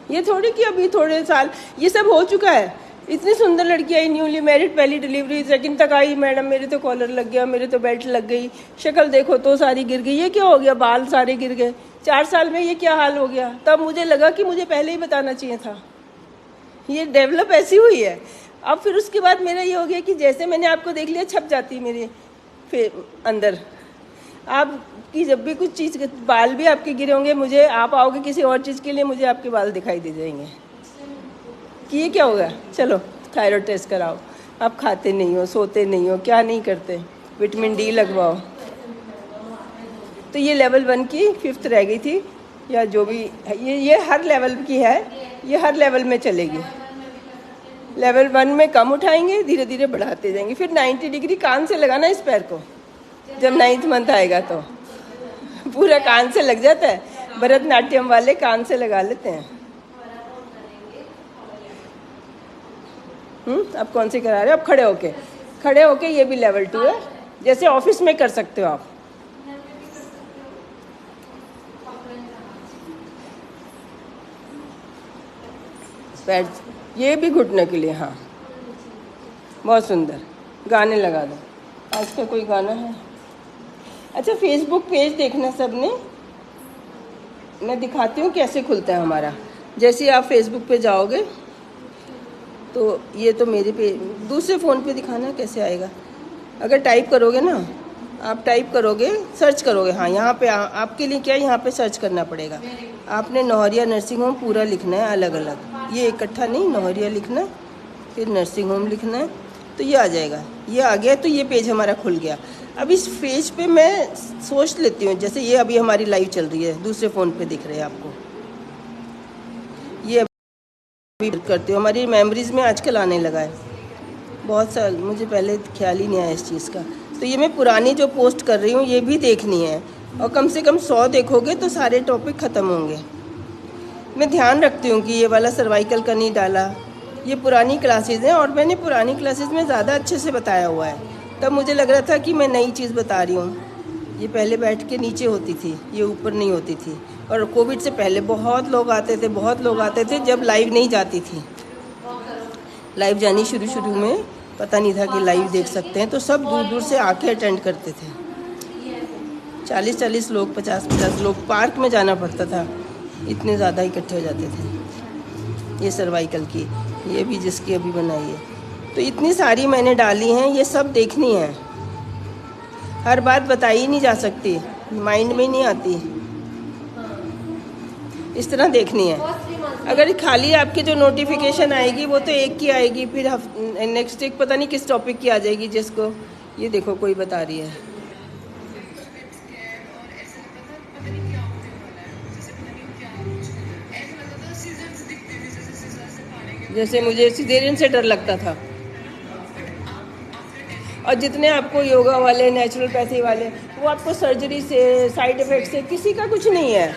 Speaker 1: ये थोड़ी कि अभी थोड़े साल ये सब हो चुका है। इतनी सुंदर लड़की आई, न्यूली मैरिड, पहली डिलीवरी, सेकंड तक आई, मैडम मेरे तो कॉलर लग गया, मेरे तो बेल्ट लग गई, शक्ल देखो तो सारी गिर गई, ये क्या हो गया, बाल सारे गिर गए, 4 साल में ये क्या हाल हो गया। तब मुझे लगा कि मुझे पहले ही बताना चाहिए था। ये डेवलप ऐसी हुई है। अब फिर उसके बाद मेरा ये हो गया कि जैसे मैंने आपको देख लिया, छप जाती मेरे फिर अंदर। आपकी जब भी कुछ चीज़, बाल भी आपके गिरे होंगे, मुझे आप आओगे किसी और चीज़ के लिए, मुझे आपके बाल दिखाई दे जाएंगे कि ये क्या होगा। चलो थायराइड टेस्ट कराओ। आप खाते नहीं हो, सोते नहीं हो, क्या नहीं करते, विटामिन डी लगवाओ। तो ये लेवल 1 की 5th रह गई थी, या जो भी है, ये हर लेवल की है, ये हर लेवल में चलेगी। लेवल 1 में कम उठाएंगे, धीरे धीरे बढ़ाते जाएंगे। फिर 90 डिग्री कान से लगाना इस पैर को, जब 9th मंथ आएगा तो पूरा कान से लग जाता है। भरतनाट्यम वाले कान से लगा लेते हैं। अब कौन सी करा रहे हो? अब खड़े होके ये भी लेवल 2 है, जैसे ऑफिस में कर सकते हो आप। पैर, ये भी घुटने के लिए, हाँ बहुत सुंदर। गाने लगा दो, आज का कोई गाना है। अच्छा, फेसबुक पेज देखना सबने, मैं दिखाती हूँ कैसे खुलता है हमारा। जैसे आप फेसबुक पे जाओगे तो ये तो मेरे पे, दूसरे फ़ोन पे दिखाना कैसे आएगा। अगर टाइप करोगे ना, आप टाइप करोगे, सर्च करोगे, हाँ यहाँ पे आपके लिए क्या, यहाँ पे सर्च करना पड़ेगा। आपने नौहरिया नर्सिंग होम पूरा लिखना है, अलग अलग, ये इकट्ठा नहीं, नौहरिया लिखना, फिर नर्सिंग होम लिखना है, तो ये आ जाएगा। ये आ गया तो ये पेज हमारा खुल गया। अब इस पेज पे मैं सोच लेती हूँ, जैसे ये अभी हमारी लाइव चल रही है, दूसरे फ़ोन पे दिख रहे हैं आपको, ये अभी करती हूँ। हमारी मेमोरीज़ में आजकल आने लगा है, बहुत साल, मुझे पहले ख्याल ही नहीं आया इस चीज़ का। तो ये मैं पुरानी जो पोस्ट कर रही हूँ ये भी देखनी है, और कम से कम 100 देखोगे तो सारे टॉपिक ख़त्म होंगे। मैं ध्यान रखती हूँ कि ये वाला सर्वाइकल का नहीं डाला, ये पुरानी क्लासेस हैं, और मैंने पुरानी क्लासेस में ज़्यादा अच्छे से बताया हुआ है। तब मुझे लग रहा था कि मैं नई चीज़ बता रही हूँ। ये पहले बैठ के नीचे होती थी, ये ऊपर नहीं होती थी। और कोविड से पहले बहुत लोग आते थे, जब लाइव नहीं जाती थी। लाइव जानी शुरू में पता नहीं था कि लाइव देख सकते हैं, तो सब दूर दूर से आके अटेंड करते थे। 40-40 लोग, 50-50 लोग, पार्क में जाना पड़ता था, इतने ज़्यादा इकट्ठे हो जाते थे। ये सर्वाइकल की, ये भी जिसकी अभी बनाई है, तो इतनी सारी मैंने डाली हैं, ये सब देखनी है। हर बात बताई ही नहीं जा सकती, माइंड में नहीं आती, इस तरह देखनी है। अगर खाली आपकी जो नोटिफिकेशन आएगी वो तो एक की आएगी, फिर नेक्स्ट एक पता नहीं किस टॉपिक की आ जाएगी, जिसको ये देखो कोई बता रही है। जैसे मुझे सिजेरियन से डर लगता था, और जितने आपको योगा वाले, नेचुरोपैथी वाले, वो आपको सर्जरी से, साइड इफ़ेक्ट से, किसी का कुछ नहीं है।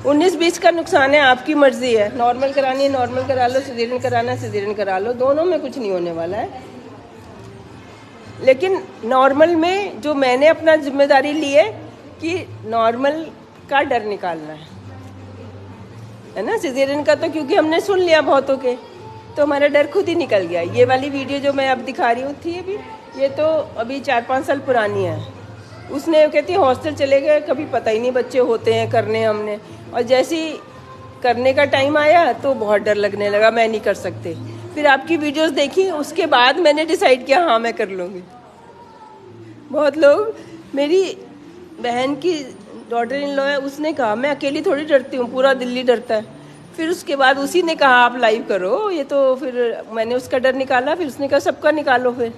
Speaker 1: 19-20 का नुकसान है, आपकी मर्जी है। नॉर्मल करानी है नॉर्मल करा लो, सिजेरियन कराना है सिजेरियन करा लो, दोनों में कुछ नहीं होने वाला है। लेकिन नॉर्मल में जो मैंने अपना जिम्मेदारी ली है कि नॉर्मल का डर निकालना है ना। सिजेरियन का तो क्योंकि हमने सुन लिया बहुतों के, तो हमारा डर खुद ही निकल गया। ये वाली वीडियो जो मैं अब दिखा रही हूँ थी अभी, ये तो अभी 4-5 साल पुरानी है। उसने कहती है हॉस्टल चले गए, कभी पता ही नहीं बच्चे होते हैं करने हमने, और जैसे ही करने का टाइम आया तो बहुत डर लगने लगा, मैं नहीं कर सकते। फिर आपकी वीडियोस देखी, उसके बाद मैंने डिसाइड किया हाँ मैं कर लूँगी। बहुत लोग, मेरी बहन की डॉटर इन लॉ है, उसने कहा मैं अकेली थोड़ी डरती हूँ, पूरा दिल्ली डरता है। फिर उसके बाद उसी ने कहा आप लाइव करो ये, तो फिर मैंने उसका डर निकाला। फिर उसने कहा सबका निकालो फिर,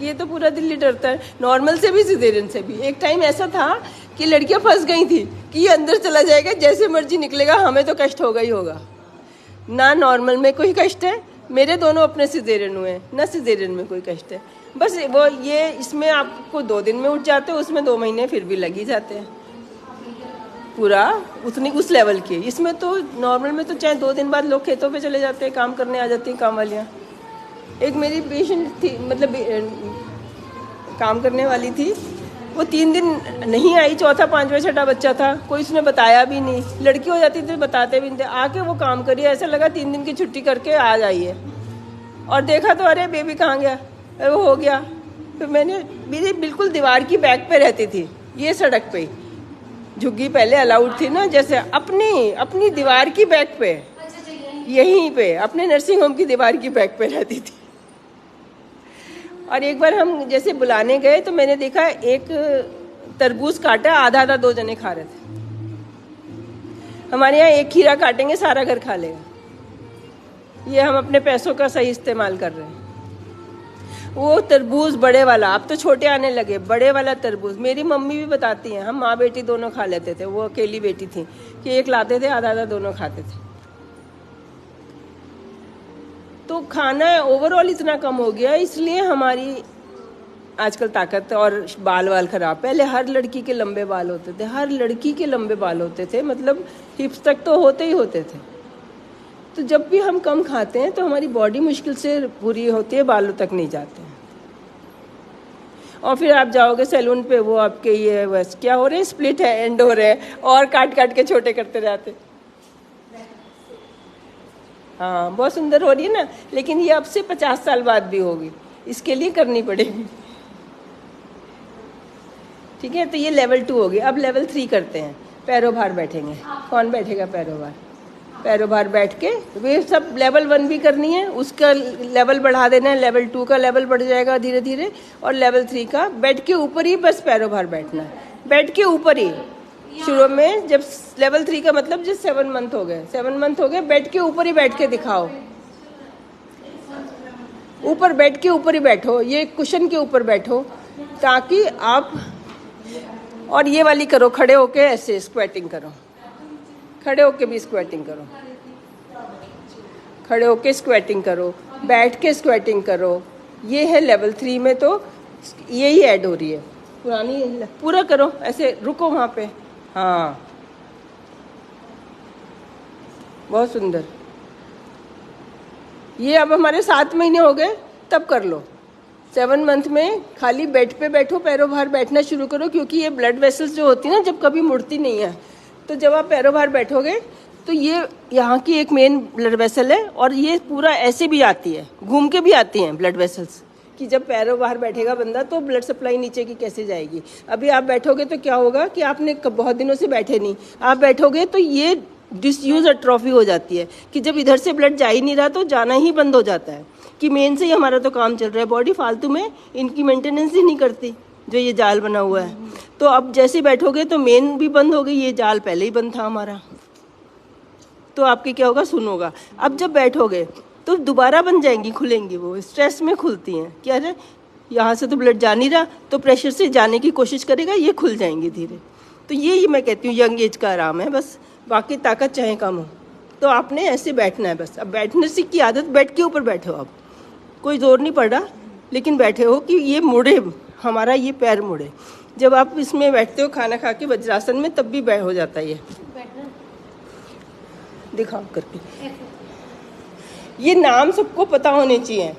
Speaker 1: ये तो पूरा दिल्ली डरता है, नॉर्मल से भी सिजेरियन से भी। एक टाइम ऐसा था कि लड़कियां फंस गई थी कि ये अंदर चला जाएगा, जैसे मर्जी निकलेगा, हमें तो कष्ट होगा ही होगा। ना नॉर्मल में कोई कष्ट है, मेरे दोनों अपने सिजेरियन हुए हैं, ना सिजेरियन में कोई कष्ट है। बस वो ये इसमें आपको 2 दिन में उठ जाते हो, उसमें 2 महीने फिर भी लग ही जाते हैं पूरा उतनी उस लेवल के। इसमें तो नॉर्मल में तो चाहे 2 दिन बाद लोग खेतों पे चले जाते हैं, काम करने आ जाती हैं काम वालियाँ। एक मेरी पेशेंट थी, मतलब काम करने वाली थी, वो 3 दिन नहीं आई, चौथा 5वां 6ठा बच्चा था, कोई उसने बताया भी नहीं। लड़की हो जाती थी बताते भी नहीं थे, आके वो काम करिए, ऐसा लगा 3 दिन की छुट्टी करके आ जाइए। और देखा तो अरे बेबी कहाँ गया, वो हो गया। फिर मैंने, मेरी बिल्कुल दीवार की बैक पे रहती थी ये, सड़क पे झुग्गी पहले अलाउड थी ना, जैसे अपनी दीवार की बैक पे, यहीं पे अपने नर्सिंग होम की दीवार की बैक पे रहती थी। और एक बार हम जैसे बुलाने गए तो मैंने देखा एक तरबूज काटा, आधा आधा 2 जने खा रहे थे। हमारे यहाँ एक खीरा काटेंगे सारा घर खा लेगा। ये हम अपने पैसों का सही इस्तेमाल कर रहे हैं। वो तरबूज बड़े वाला, अब तो छोटे आने लगे, बड़े वाला तरबूज, मेरी मम्मी भी बताती हैं, हम माँ बेटी दोनों खा लेते थे। वो अकेली बेटी थी कि एक लाते थे, आधा आधा दोनों खाते थे। तो खाना ओवरऑल इतना कम हो गया, इसलिए हमारी आजकल ताकत और बाल वाल खराब। पहले हर लड़की के लंबे बाल होते थे, हर लड़की के लंबे बाल होते थे, मतलब हिप्स तक तो होते ही होते थे। तो जब भी हम कम खाते हैं तो हमारी बॉडी मुश्किल से पूरी होती है, बालों तक नहीं जाते हैं। और फिर आप जाओगे सैलून पे, वो आपके ये बस क्या हो रहे हैं, स्प्लिट है, एंड हो रहे हैं, और काट काट के छोटे करते जाते। हाँ बहुत सुंदर हो रही है ना, लेकिन ये अब से 50 साल बाद भी होगी, इसके लिए करनी पड़ेगी। ठीक है, तो ये लेवल 2 होगी। अब लेवल 3 करते हैं, पैरों भार बैठेंगे। कौन बैठेगा पैरों भार? पैरों भार बैठ के, वे सब लेवल 1 भी करनी है, उसका लेवल बढ़ा देना है, लेवल 2 का लेवल बढ़ जाएगा धीरे धीरे, और लेवल 3 का बेड के ऊपर ही बस पैरों भार बैठना है, बेड के ऊपर ही। शुरू में जब लेवल 3 का मतलब जब 7 मंथ हो गए, 7 मंथ हो गए, बेड के ऊपर ही बैठ के दिखाओ, ऊपर बेड के ऊपर ही बैठो, ये कुशन के ऊपर बैठो, ताकि आप, और ये वाली करो, खड़े होके ऐसे स्क्वेटिंग करो, खड़े होके भी स्क्वेटिंग करो, खड़े होके स्क्वेटिंग करो, बैठ के स्क्वेटिंग करो। ये है लेवल 3 में, तो यही ऐड हो रही है। पुरानी पूरा करो, ऐसे रुको वहाँ पे। हाँ बहुत सुंदर। ये अब हमारे 7 महीने हो गए, तब कर लो। 7 मंथ में खाली बेड पे बैठो, पैरों भार बैठना शुरू करो, क्योंकि ये ब्लड वेसल्स जो होती है ना, जब कभी मुड़ती नहीं है, तो जब आप पैरों भार बैठोगे तो ये यहाँ की एक मेन ब्लड वेसल है, और ये पूरा ऐसे भी आती है, घूम के भी आती हैं ब्लड वेसल्स, कि जब पैरों बाहर बैठेगा बंदा तो ब्लड सप्लाई नीचे की कैसे जाएगी। अभी आप बैठोगे तो क्या होगा कि आपने बहुत दिनों से बैठे नहीं, आप बैठोगे तो ये डिसयूज एट्रोफी हो जाती है, कि जब इधर से ब्लड जा ही नहीं रहा तो जाना ही बंद हो जाता है, कि मेन से ही हमारा तो काम चल रहा है, बॉडी फालतू में इनकी मेंटेनेंस ही नहीं करती, जो ये जाल बना हुआ है। तो अब जैसे बैठोगे तो मेन भी बंद हो गई, ये जाल पहले ही बंद था हमारा, तो आपके क्या होगा, सुन होगा। अब जब बैठोगे तो दोबारा बन जाएंगी, खुलेंगी, वो स्ट्रेस में खुलती हैं। क्या है, यहाँ से तो ब्लड जा नहीं रहा, तो प्रेशर से जाने की कोशिश करेगा, ये खुल जाएंगी धीरे। तो ये मैं कहती हूँ यंग एज का आराम है बस, बाकी ताकत चाहे कम हो, तो आपने ऐसे बैठना है बस। अब बैठने से की आदत, बेड के ऊपर बैठे हो, अब कोई जोर नहीं पड़ रहा, लेकिन बैठे हो कि ये मुड़े, हमारा ये पैर मुड़े। जब आप इसमें बैठते हो खाना खा के वज्रासन में, तब भी हो जाता है ये। दिखाओ करके, ये नाम सबको पता होने चाहिए,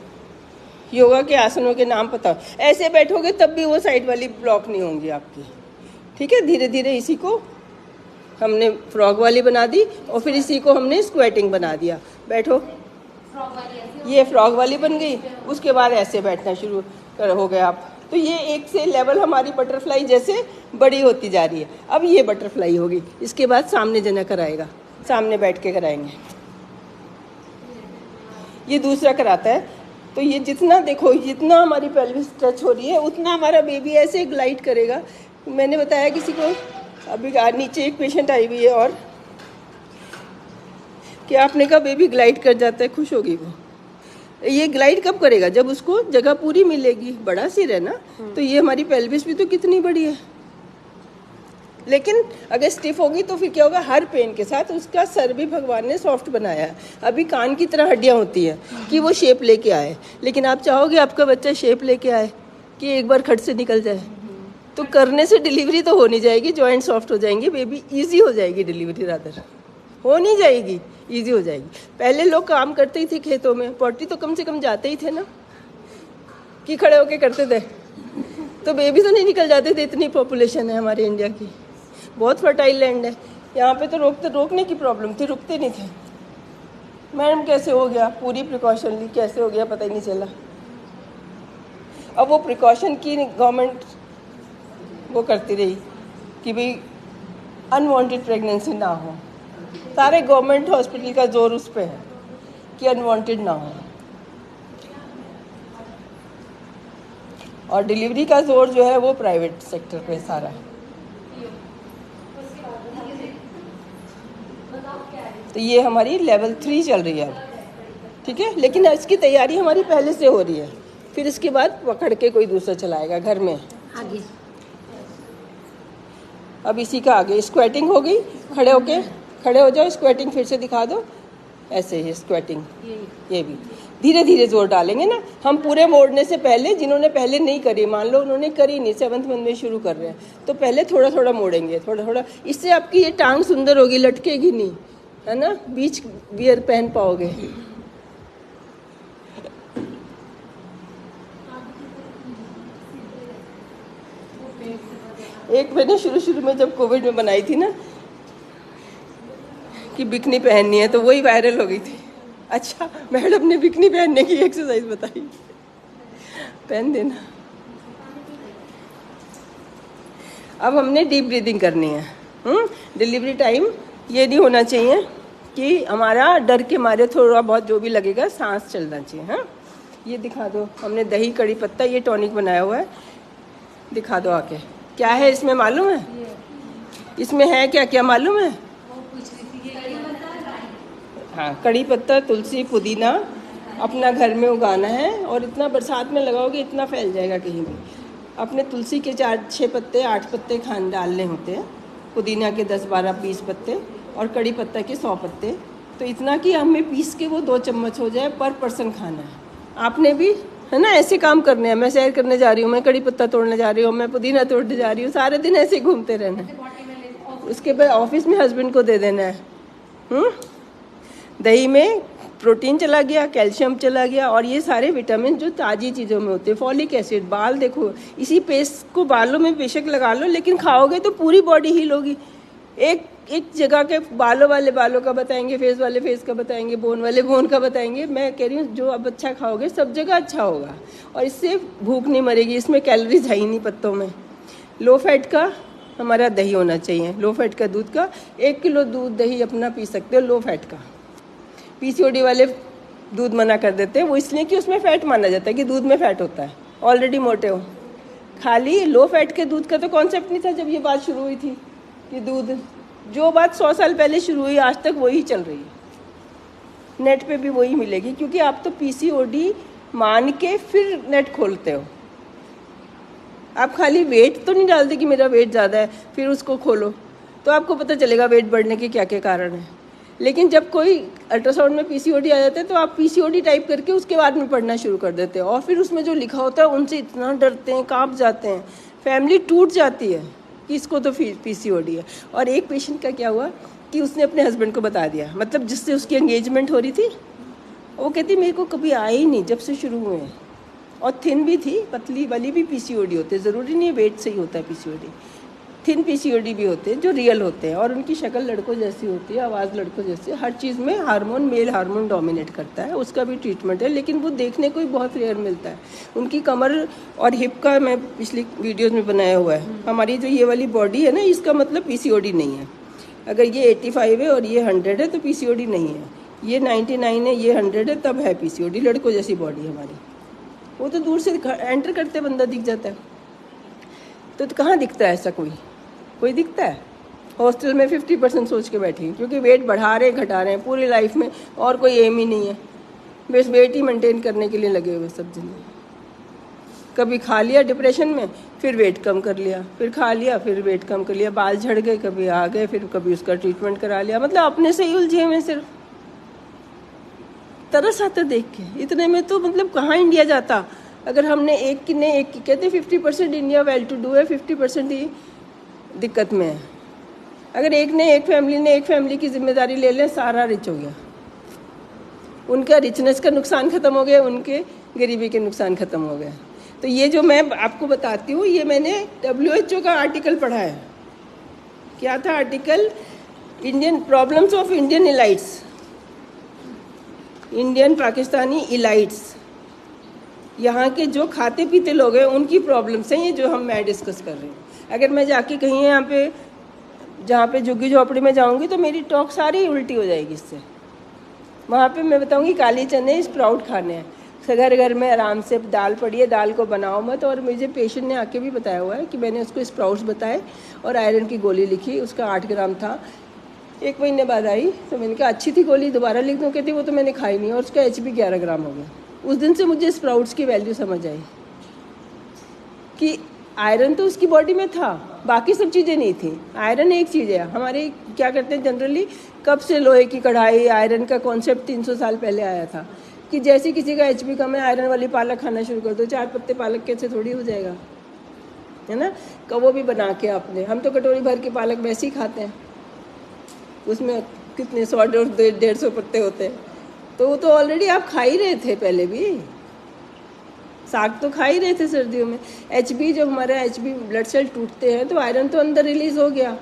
Speaker 1: योगा के आसनों के नाम पता। ऐसे बैठोगे तब भी वो साइड वाली ब्लॉक नहीं होंगी आपकी। ठीक है, धीरे धीरे इसी को हमने फ्रॉग वाली बना दी, और फिर इसी को हमने स्क्वेटिंग बना दिया। बैठो,
Speaker 2: फ्रॉक वाली ऐसे
Speaker 1: ये फ्रॉक वाली बन गई, उसके बाद ऐसे बैठना शुरू हो गए आप। तो ये एक से लेवल हमारी बटरफ्लाई जैसे बड़ी होती जा रही है। अब ये बटरफ्लाई होगी, इसके बाद सामने जना कराएगा, सामने बैठ के कराएंगे। ये दूसरा कराता है। तो ये जितना देखो, जितना हमारी पेल्विस टच हो रही है उतना हमारा बेबी ऐसे ग्लाइड करेगा। मैंने बताया किसी को, अभी नीचे एक पेशेंट आई हुई है और कि आपने कहा बेबी ग्लाइड कर जाता है, खुश होगी वो। ये ग्लाइड कब करेगा? जब उसको जगह पूरी मिलेगी। बड़ा सिर है ना, तो ये हमारी पेल्विस भी तो कितनी बड़ी है। लेकिन अगर स्टिफ होगी तो फिर क्या होगा? हर पेन के साथ उसका सर भी भगवान ने सॉफ्ट बनाया है। अभी कान की तरह हड्डियां होती हैं कि वो शेप लेके आए, लेकिन आप चाहोगे आपका बच्चा शेप लेके आए कि एक बार खट से निकल जाए? तो करने से डिलीवरी तो हो नहीं जाएगी, जॉइंट सॉफ्ट हो जाएंगे, बेबी ईजी हो जाएगी, डिलीवरी रादर हो नहीं जाएगी, ईजी हो जाएगी। पहले लोग काम करते ही थे खेतों में, पॉटी तो कम से कम जाते ही थे ना, कि खड़े होके करते थे, तो बेबी तो नहीं निकल जाते थे। इतनी पॉपुलेशन है हमारे इंडिया की, बहुत फर्टाइल लैंड है। यहाँ पे तो रोकने की प्रॉब्लम थी, रुकते नहीं थे। मैडम कैसे हो गया? पूरी प्रिकॉशन ली, कैसे हो गया पता ही नहीं चला। अब वो प्रिकॉशन की गवर्नमेंट वो करती रही कि भाई अनवांटेड प्रेगनेंसी ना हो। सारे गवर्नमेंट हॉस्पिटल का जोर उस पे है कि अनवांटेड ना हो, और डिलीवरी का जोर जो है वो प्राइवेट सेक्टर पे सारा है। तो ये हमारी लेवल 3 चल रही है अब, ठीक है। लेकिन इसकी तैयारी हमारी पहले से हो रही है, फिर इसके बाद पकड़ के कोई दूसरा चलाएगा घर में
Speaker 2: आगे।
Speaker 1: अब इसी का आगे स्क्वेटिंग हो गई। खड़े हो जाओ, स्क्वेटिंग फिर से दिखा दो। ऐसे ही स्क्वेटिंग, ये भी धीरे धीरे जोर डालेंगे ना। हम पूरे मोड़ने से पहले, जिन्होंने पहले नहीं करी, मान लो उन्होंने करी नहीं, 7th मंथ में शुरू कर रहे हैं, तो पहले थोड़ा थोड़ा मोड़ेंगे, थोड़ा थोड़ा। इससे आपकी ये टांग सुंदर होगी, लटकेगी नहीं, है ना, बीच वियर पहन पाओगे। एक मैंने शुरू में जब कोविड में बनाई थी ना कि बिकनी पहननी है, तो वही वायरल हो गई थी। अच्छा, मैडम ने बिकनी पहनने की एक्सरसाइज बताई, पहन देना। अब हमने डीप ब्रीदिंग करनी है। डिलीवरी टाइम ये नहीं होना चाहिए कि हमारा डर के मारे थोड़ा बहुत जो भी लगेगा, सांस चलना चाहिए। हाँ, ये दिखा दो, हमने दही कड़ी पत्ता ये टॉनिक बनाया हुआ है, दिखा दो आके। क्या है इसमें मालूम है? इसमें है क्या क्या मालूम है? हाँ, कड़ी पत्ता, तुलसी, पुदीना अपना घर में उगाना है, और इतना बरसात में लगाओगे इतना फैल जाएगा कहीं भी। अपने तुलसी के 4-6 पत्ते, 8 पत्ते डालने होते हैं, पुदीना के 10-12-20 पत्ते, और कड़ी पत्ता के 100 पत्ते। तो इतना कि हमें पीस के वो 2 चम्मच हो जाए, पर पर्सन खाना है। आपने भी है ना ऐसे काम करने हैं। मैं सैर करने जा रही हूँ, मैं कड़ी पत्ता तोड़ने जा रही हूँ, मैं पुदीना तोड़ने जा रही हूँ, सारे दिन ऐसे घूमते रहना है। उसके बाद ऑफिस में हस्बैंड को दे देना है। दही में प्रोटीन चला गया, कैल्शियम चला गया, और ये सारे विटामिन जो ताज़ी चीज़ों में होते हैं। फॉलिक एसिड, बाल देखो, इसी पेस्ट को बालों में बेशक लगा लो, लेकिन खाओगे तो पूरी बॉडी हील होगी। एक जगह के बालों वाले बालों का बताएंगे, फेस वाले फेस का बताएंगे, बोन वाले बोन का बताएंगे। मैं कह रही हूँ जो अब अच्छा खाओगे सब जगह अच्छा होगा, और इससे भूख नहीं मरेगी। इसमें कैलोरीज है ही नहीं पत्तों में। लो फैट का हमारा दही होना चाहिए, लो फैट का दूध का 1 किलो दूध दही अपना पी सकते हो, लो फैट का। पीसीओडी वाले दूध मना कर देते हैं, वो इसलिए कि उसमें फैट माना जाता है कि दूध में फैट होता है, ऑलरेडी मोटे हो। खाली लो फैट के दूध का तो कॉन्सेप्ट नहीं था जब ये बात शुरू हुई थी कि दूध, जो बात 100 साल पहले शुरू हुई आज तक वही चल रही है। नेट पे भी वही मिलेगी, क्योंकि आप तो पीसीओडी मान के फिर नेट खोलते हो। आप खाली वेट तो नहीं डालते कि मेरा वेट ज़्यादा है फिर उसको खोलो, तो आपको पता चलेगा वेट बढ़ने के क्या क्या कारण है। लेकिन जब कोई अल्ट्रासाउंड में पीसीओडी आ जाता है तो आप पीसीओडी टाइप करके उसके बाद में पढ़ना शुरू कर देते हो, और फिर उसमें जो लिखा होता है उनसे इतना डरते हैं, कांप जाते हैं, फैमिली टूट जाती है कि इसको तो पीसीओडी है। और एक पेशेंट का क्या हुआ कि उसने अपने हस्बैंड को बता दिया, मतलब जिससे उसकी एंगेजमेंट हो रही थी, वो कहती मेरे को कभी आए ही नहीं जब से शुरू हुए हैं, और थिन भी थी, पतली वाली भी पीसीओडी होते, ज़रूरी नहीं वेट से ही होता है पीसीओडी। थिन पीसीओडी भी होते हैं जो रियल होते हैं, और उनकी शक्ल लड़कों जैसी होती है, आवाज़ लड़कों जैसी, हर चीज़ में हार्मोन, मेल हार्मोन डोमिनेट करता है, उसका भी ट्रीटमेंट है, लेकिन वो देखने को ही बहुत रेयर मिलता है। उनकी कमर और हिप का मैं पिछली वीडियोज़ में बनाया हुआ है। हमारी जो ये वाली बॉडी है ना, इसका मतलब पीसीओडी नहीं है। अगर ये 85 है और ये 100 है तो पीसीओडी नहीं है। ये 99 है, ये 100 है, तब है पीसीओडी। लड़कों जैसी बॉडी हमारी, वो तो दूर से एंटर करते बंदा दिख जाता है। तो कहाँ दिखता है ऐसा? कोई दिखता है? हॉस्टल में 50% सोच के बैठी हैं, क्योंकि वेट बढ़ा रहे घटा रहे हैं पूरी लाइफ में, और कोई एम ही नहीं है, बस वेट ही मेंटेन करने के लिए लगे हुए सब जन। कभी खा लिया डिप्रेशन में, फिर वेट कम कर लिया, फिर खा लिया, फिर वेट कम कर लिया, बाल झड़ गए, कभी आ गए, फिर कभी उसका ट्रीटमेंट करा लिया, मतलब अपने से ही उलझे हुए। सिर्फ तरस आता देख के। इतने में तो मतलब कहाँ इंडिया जाता। अगर हमने एक की कहते 50% इंडिया वेल टू डू है, 50% ही दिक्कत में है। अगर एक फैमिली की जिम्मेदारी ले लें, सारा रिच हो गया। उनका रिचनेस का नुकसान ख़त्म हो गया, उनके गरीबी के नुकसान ख़त्म हो गया। तो ये जो मैं आपको बताती हूँ, ये मैंने WHO का आर्टिकल पढ़ा है। क्या था article? Indian problems of Indian elites, Indian Pakistani elites, यहाँ के जो खाते पीते लोग हैं उनकी प्रॉब्लम्स हैं ये जो मैं डिस्कस कर रही हूँ। अगर मैं जाके कहीं यहाँ पे जहाँ पे झुग्गी झोपड़ी में जाऊँगी तो मेरी टॉक सारी उल्टी हो जाएगी इससे। वहाँ पे मैं बताऊँगी काली चने स्प्राउट खाने हैं, घर घर में आराम से दाल पड़ी है, दाल को बनाओ मत। और मुझे पेशेंट ने आके भी बताया हुआ है कि मैंने उसको स्प्राउट्स बताए और आयरन की गोली लिखी, उसका 8 ग्राम था। 1 महीने बाद आई तो मैंने कहा अच्छी थी गोली, दोबारा लिख दूँ? कहती वो तो मैंने खाई नहीं, और उसका HB 11 ग्राम हो गया। उस दिन से मुझे स्प्राउट्स की वैल्यू समझ आई कि आयरन तो उसकी बॉडी में था, बाकी सब चीज़ें नहीं थी। आयरन एक चीज़ है। हमारे क्या करते हैं जनरली, कब से लोहे की कढ़ाई, आयरन का कॉन्सेप्ट 300 साल पहले आया था कि जैसे किसी का HB कम है, आयरन वाली पालक खाना शुरू कर दो। 4 पत्ते पालक के से थोड़ी हो जाएगा, है ना? कवो भी बना के आपने, हम तो कटोरी भर के पालक वैसे ही खाते हैं, उसमें कितने 100 150 पत्ते होते हैं। तो वो तो ऑलरेडी आप खा ही रहे थे, पहले भी साग तो खा ही रहे थे सर्दियों में। HB, जब हमारा HB ब्लड सेल टूटते हैं तो आयरन तो अंदर रिलीज हो गया।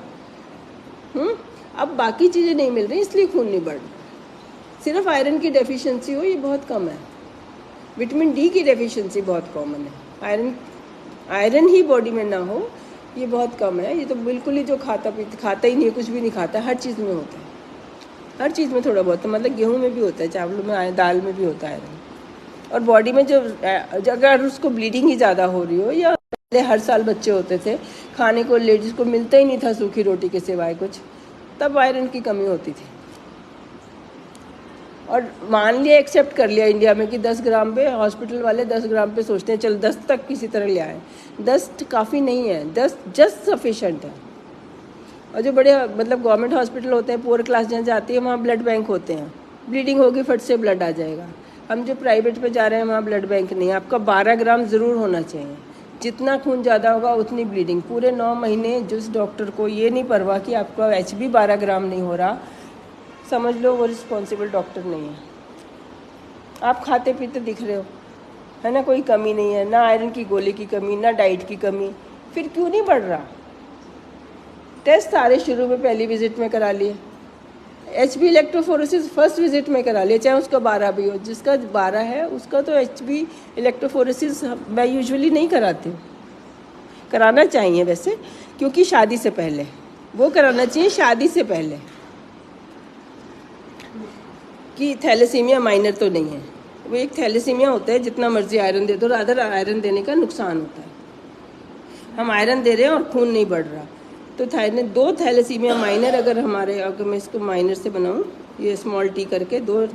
Speaker 1: अब बाकी चीज़ें नहीं मिल रही, इसलिए खून नहीं बढ़ रहा। सिर्फ आयरन की डेफिशिएंसी हो, ये बहुत कम है। विटामिन D की डेफिशिएंसी बहुत कॉमन है। आयरन ही बॉडी में ना हो, ये बहुत कम है। ये तो बिल्कुल ही जो खाता ही नहीं है, कुछ भी नहीं खाता, हर चीज़ में होता है, हर चीज़ में थोड़ा बहुत, मतलब गेहूं में भी होता है, चावलों में, दाल में भी होता है आयरन। और बॉडी में जो अगर उसको ब्लीडिंग ही ज़्यादा हो रही हो, या पहले हर साल बच्चे होते थे, खाने को लेडीज़ को मिलता ही नहीं था सूखी रोटी के सिवाय कुछ, तब आयरन की कमी होती थी। और मान लिया, एक्सेप्ट कर लिया इंडिया में कि 10 ग्राम पे, हॉस्पिटल वाले 10 ग्राम पे सोचते हैं चल 10 तक किसी तरह ले आए। 10 काफ़ी नहीं है, 10 जस्ट सफिशेंट है। और जो बड़े मतलब गवर्नमेंट हॉस्पिटल होते हैं, पुअर क्लास जहाँ जाती है, वहाँ ब्लड बैंक होते हैं, ब्लीडिंग होगी फट से ब्लड आ जाएगा। हम जो प्राइवेट पे जा रहे हैं वहाँ ब्लड बैंक नहीं है। आपका 12 ग्राम ज़रूर होना चाहिए, जितना खून ज़्यादा होगा उतनी ब्लीडिंग। पूरे 9 महीने जिस डॉक्टर को ये नहीं परवाह कि आपका HB 12 ग्राम नहीं हो रहा, समझ लो वो रिस्पॉन्सिबल डॉक्टर नहीं है। आप खाते पीते दिख रहे हो, है ना, कोई कमी नहीं है, ना आयरन की गोली की कमी, ना डाइट की कमी, फिर क्यों नहीं बढ़ रहा? टेस्ट सारे शुरू में पहली विजिट में करा लिए। HB इलेक्ट्रोफोरेसिस फर्स्ट विजिट में करा लिया, चाहे उसका 12 भी हो। जिसका 12 है उसका तो HB इलेक्ट्रोफोरेसिस मैं यूजुअली नहीं कराती हूँ। कराना चाहिए वैसे, क्योंकि शादी से पहले वो कराना चाहिए, शादी से पहले, कि थैलेसीमिया माइनर तो नहीं है। वो एक थैलेसीमिया होता है, जितना मर्जी आयरन दे दो, रादर आयरन देने का नुकसान होता है। हम आयरन दे रहे हैं और खून नहीं बढ़ रहा। तो 2 थैलेसीमिया माइनर, अगर मैं इसको माइनर से बनाऊँ, ये स्मॉल t करके, 2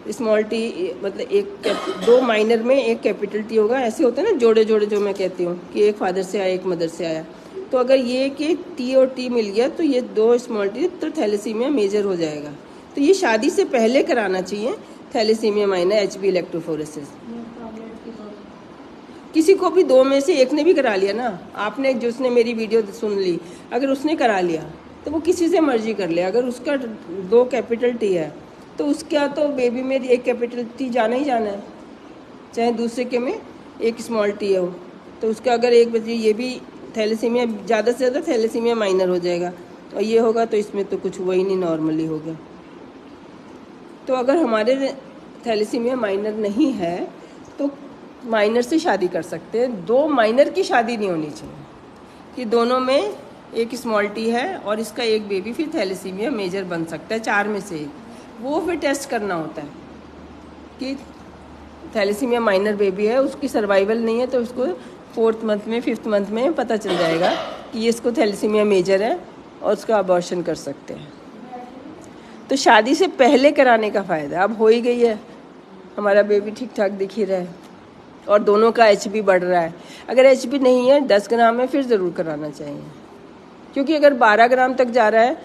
Speaker 1: स्मॉल t मतलब 2 माइनर में 1 कैपिटल T होगा। ऐसे होता है ना जोड़े जोड़े, जो मैं कहती हूँ कि एक फादर से आया एक मदर से आया। तो अगर ये कि T और T मिल गया तो ये 2 स्मॉल t, तो थैलेसीमिया मेजर हो जाएगा। तो ये शादी से पहले कराना चाहिए, थैलेसीमिया माइनर HB इलेक्ट्रोफोरेसिस। किसी को भी 2 में से एक ने भी करा लिया ना, आपने जिसने मेरी वीडियो सुन ली, अगर उसने करा लिया तो वो किसी से मर्जी कर ले। अगर उसका 2 कैपिटल T है तो उसका तो बेबी में 1 कैपिटल T जाना ही जाना है, चाहे दूसरे के में 1 स्मॉल t हो। तो उसका अगर 1 बजे ये भी थैलेसीमिया ज़्यादा से ज़्यादा थैलेसीमिया माइनर हो जाएगा, और ये होगा तो इसमें तो कुछ हुआ ही नहीं, नॉर्मली हो गया। तो अगर हमारे थैलेसीमिया माइनर नहीं है तो माइनर से शादी कर सकते हैं। 2 माइनर की शादी नहीं होनी चाहिए कि दोनों में एक स्मॉल टी है और इसका एक बेबी फिर थैलेसीमिया मेजर बन सकता है, 4 में से एक। वो फिर टेस्ट करना होता है कि थैलेसीमिया माइनर बेबी है, उसकी सर्वाइवल नहीं है, तो उसको 4th मंथ में 5th मंथ में पता चल जाएगा कि ये इसको थैलेसीमिया मेजर है और उसका अबॉर्शन कर सकते हैं। तो शादी से पहले कराने का फ़ायदा, अब हो ही गई है, हमारा बेबी ठीक ठाक दिख ही रहा है और दोनों का HB बढ़ रहा है। अगर HB नहीं है, 10 ग्राम है, फिर ज़रूर कराना चाहिए, क्योंकि अगर 12 ग्राम तक जा रहा है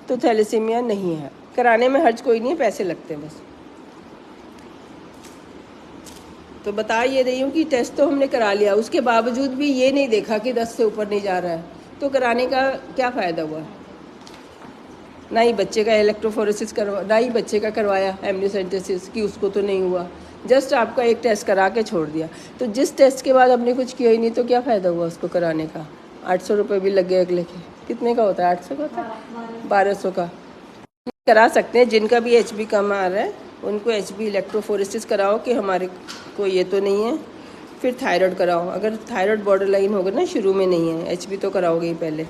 Speaker 1: तो थैलेसीमिया नहीं है। कराने में हर्ज कोई नहीं है, पैसे लगते हैं बस। तो बता ये रही हूँ कि टेस्ट तो हमने करा लिया, उसके बावजूद भी ये नहीं देखा कि 10 से ऊपर नहीं जा रहा है, तो कराने का क्या फ़ायदा हुआ? ना ही बच्चे का इलेक्ट्रोफोरेसिस करवा, ना ही बच्चे का करवाया एमनियोसेंटेसिस कि उसको तो नहीं हुआ, जस्ट आपका एक टेस्ट करा के छोड़ दिया। तो जिस टेस्ट के बाद आपने कुछ किया ही नहीं, तो क्या फ़ायदा हुआ उसको कराने का? 800 रुपये भी लग गए अगले के। कितने का होता है? 800 का होता है, 1200 का। करा सकते हैं, जिनका भी HB कम आ रहा है उनको HB इलेक्ट्रोफोरेसिस कराओ कि हमारे को ये तो नहीं है। फिर थायराइड कराओ, अगर थायराइड बॉर्डर लाइन होगा ना, शुरू में नहीं है, HB तो कराओगे ही पहले।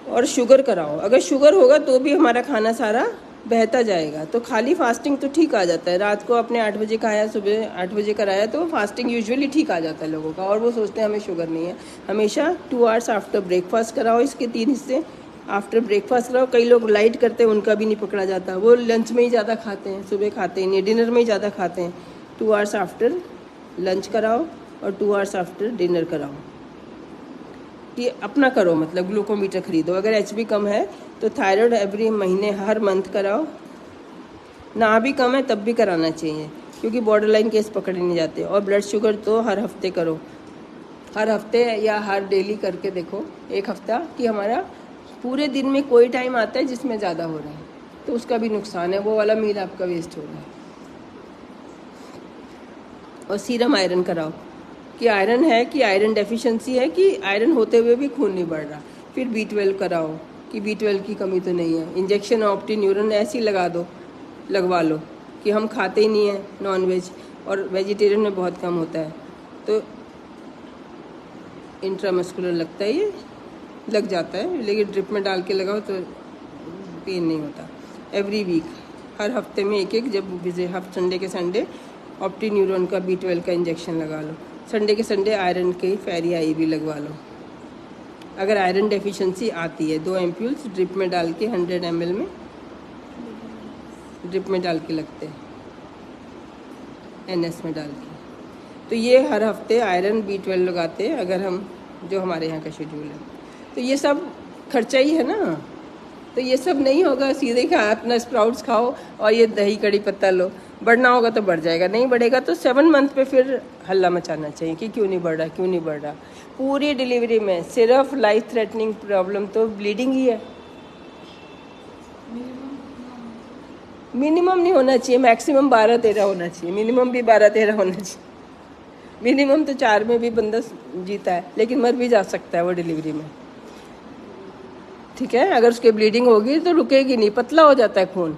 Speaker 1: और शुगर कराओ, अगर शुगर होगा तो भी हमारा खाना सारा बहता जाएगा। तो खाली फास्टिंग तो ठीक आ जाता है, रात को आपने 8 बजे खाया, सुबह 8 बजे कराया, तो फास्टिंग यूजुअली ठीक आ जाता है लोगों का, और वो सोचते हैं हमें शुगर नहीं है। हमेशा 2 आवर्स आफ्टर ब्रेकफास्ट कराओ, इसके 3 हिस्से आफ्टर ब्रेकफास्ट कराओ। कई लोग लाइट करते हैं, उनका भी नहीं पकड़ा जाता, वो लंच में ही ज़्यादा खाते हैं, सुबह खाते ही नहीं, डिनर में ही ज़्यादा खाते हैं। 2 आवर्स आफ्टर लंच कराओ और 2 आवर्स आफ्टर डिनर कराओ। कि अपना करो, मतलब ग्लूकोमीटर खरीदो। अगर HB कम है तो थायराइड एवरी महीने, हर मंथ कराओ। ना भी कम है तब भी कराना चाहिए, क्योंकि बॉर्डर लाइन केस पकड़े नहीं जाते। और ब्लड शुगर तो हर हफ्ते करो, हर हफ्ते या हर डेली करके देखो, 1 हफ्ता, कि हमारा पूरे दिन में कोई टाइम आता है जिसमें ज़्यादा हो रहा है, तो उसका भी नुकसान है, वो वाला मील आपका वेस्ट हो रहा है। और सीरम आयरन कराओ, कि आयरन है, कि आयरन डेफिशिएंसी है, कि आयरन होते हुए भी खून नहीं बढ़ रहा। फिर B12 कराओ, कि B12 की कमी तो नहीं है। इंजेक्शन ऑप्टीन्यूरन ऐसी लगवा लो, कि हम खाते ही नहीं हैं नॉन वेज, और वेजिटेरियन में बहुत कम होता है, तो इंट्रामस्कुलर लगता है, ये लग जाता है, लेकिन ड्रिप में डाल के लगाओ तो पेन नहीं होता। एवरी वीक, हर हफ्ते में एक, जब संडे के संडे ऑप्टीन्यूरन का B12 का इंजेक्शन लगा लो। संडे के संडे आयरन की फेरी आई भी लगवा लो, अगर आयरन डेफिशिएंसी आती है। 2 एम्प्यूल्स ड्रिप में डाल के 100 ml में ड्रिप में डाल के लगते हैं, NS में डाल के। तो ये हर हफ्ते आयरन B12 लगाते हैं, अगर हम, जो हमारे यहाँ का शेड्यूल है। तो ये सब खर्चा ही है ना, तो ये सब नहीं होगा, सीधे खा अपना स्प्राउट्स खाओ और ये दही कड़ी पत्ता लो। बढ़ना होगा तो बढ़ जाएगा, नहीं बढ़ेगा तो 7 मंथ पे फिर हल्ला मचाना चाहिए कि क्यों नहीं बढ़ रहा, क्यों नहीं बढ़ रहा। पूरी डिलीवरी में सिर्फ लाइफ थ्रेटनिंग प्रॉब्लम तो ब्लीडिंग ही है। मिनिमम नहीं होना चाहिए, मैक्सिमम 12-13 होना चाहिए, मिनिमम भी 12-13 होना चाहिए। मिनिमम तो 4 में भी बंदा जीता है, लेकिन मर भी जा सकता है वो डिलीवरी में, ठीक है। अगर उसके ब्लीडिंग होगी तो रुकेगी नहीं, पतला हो जाता है खून,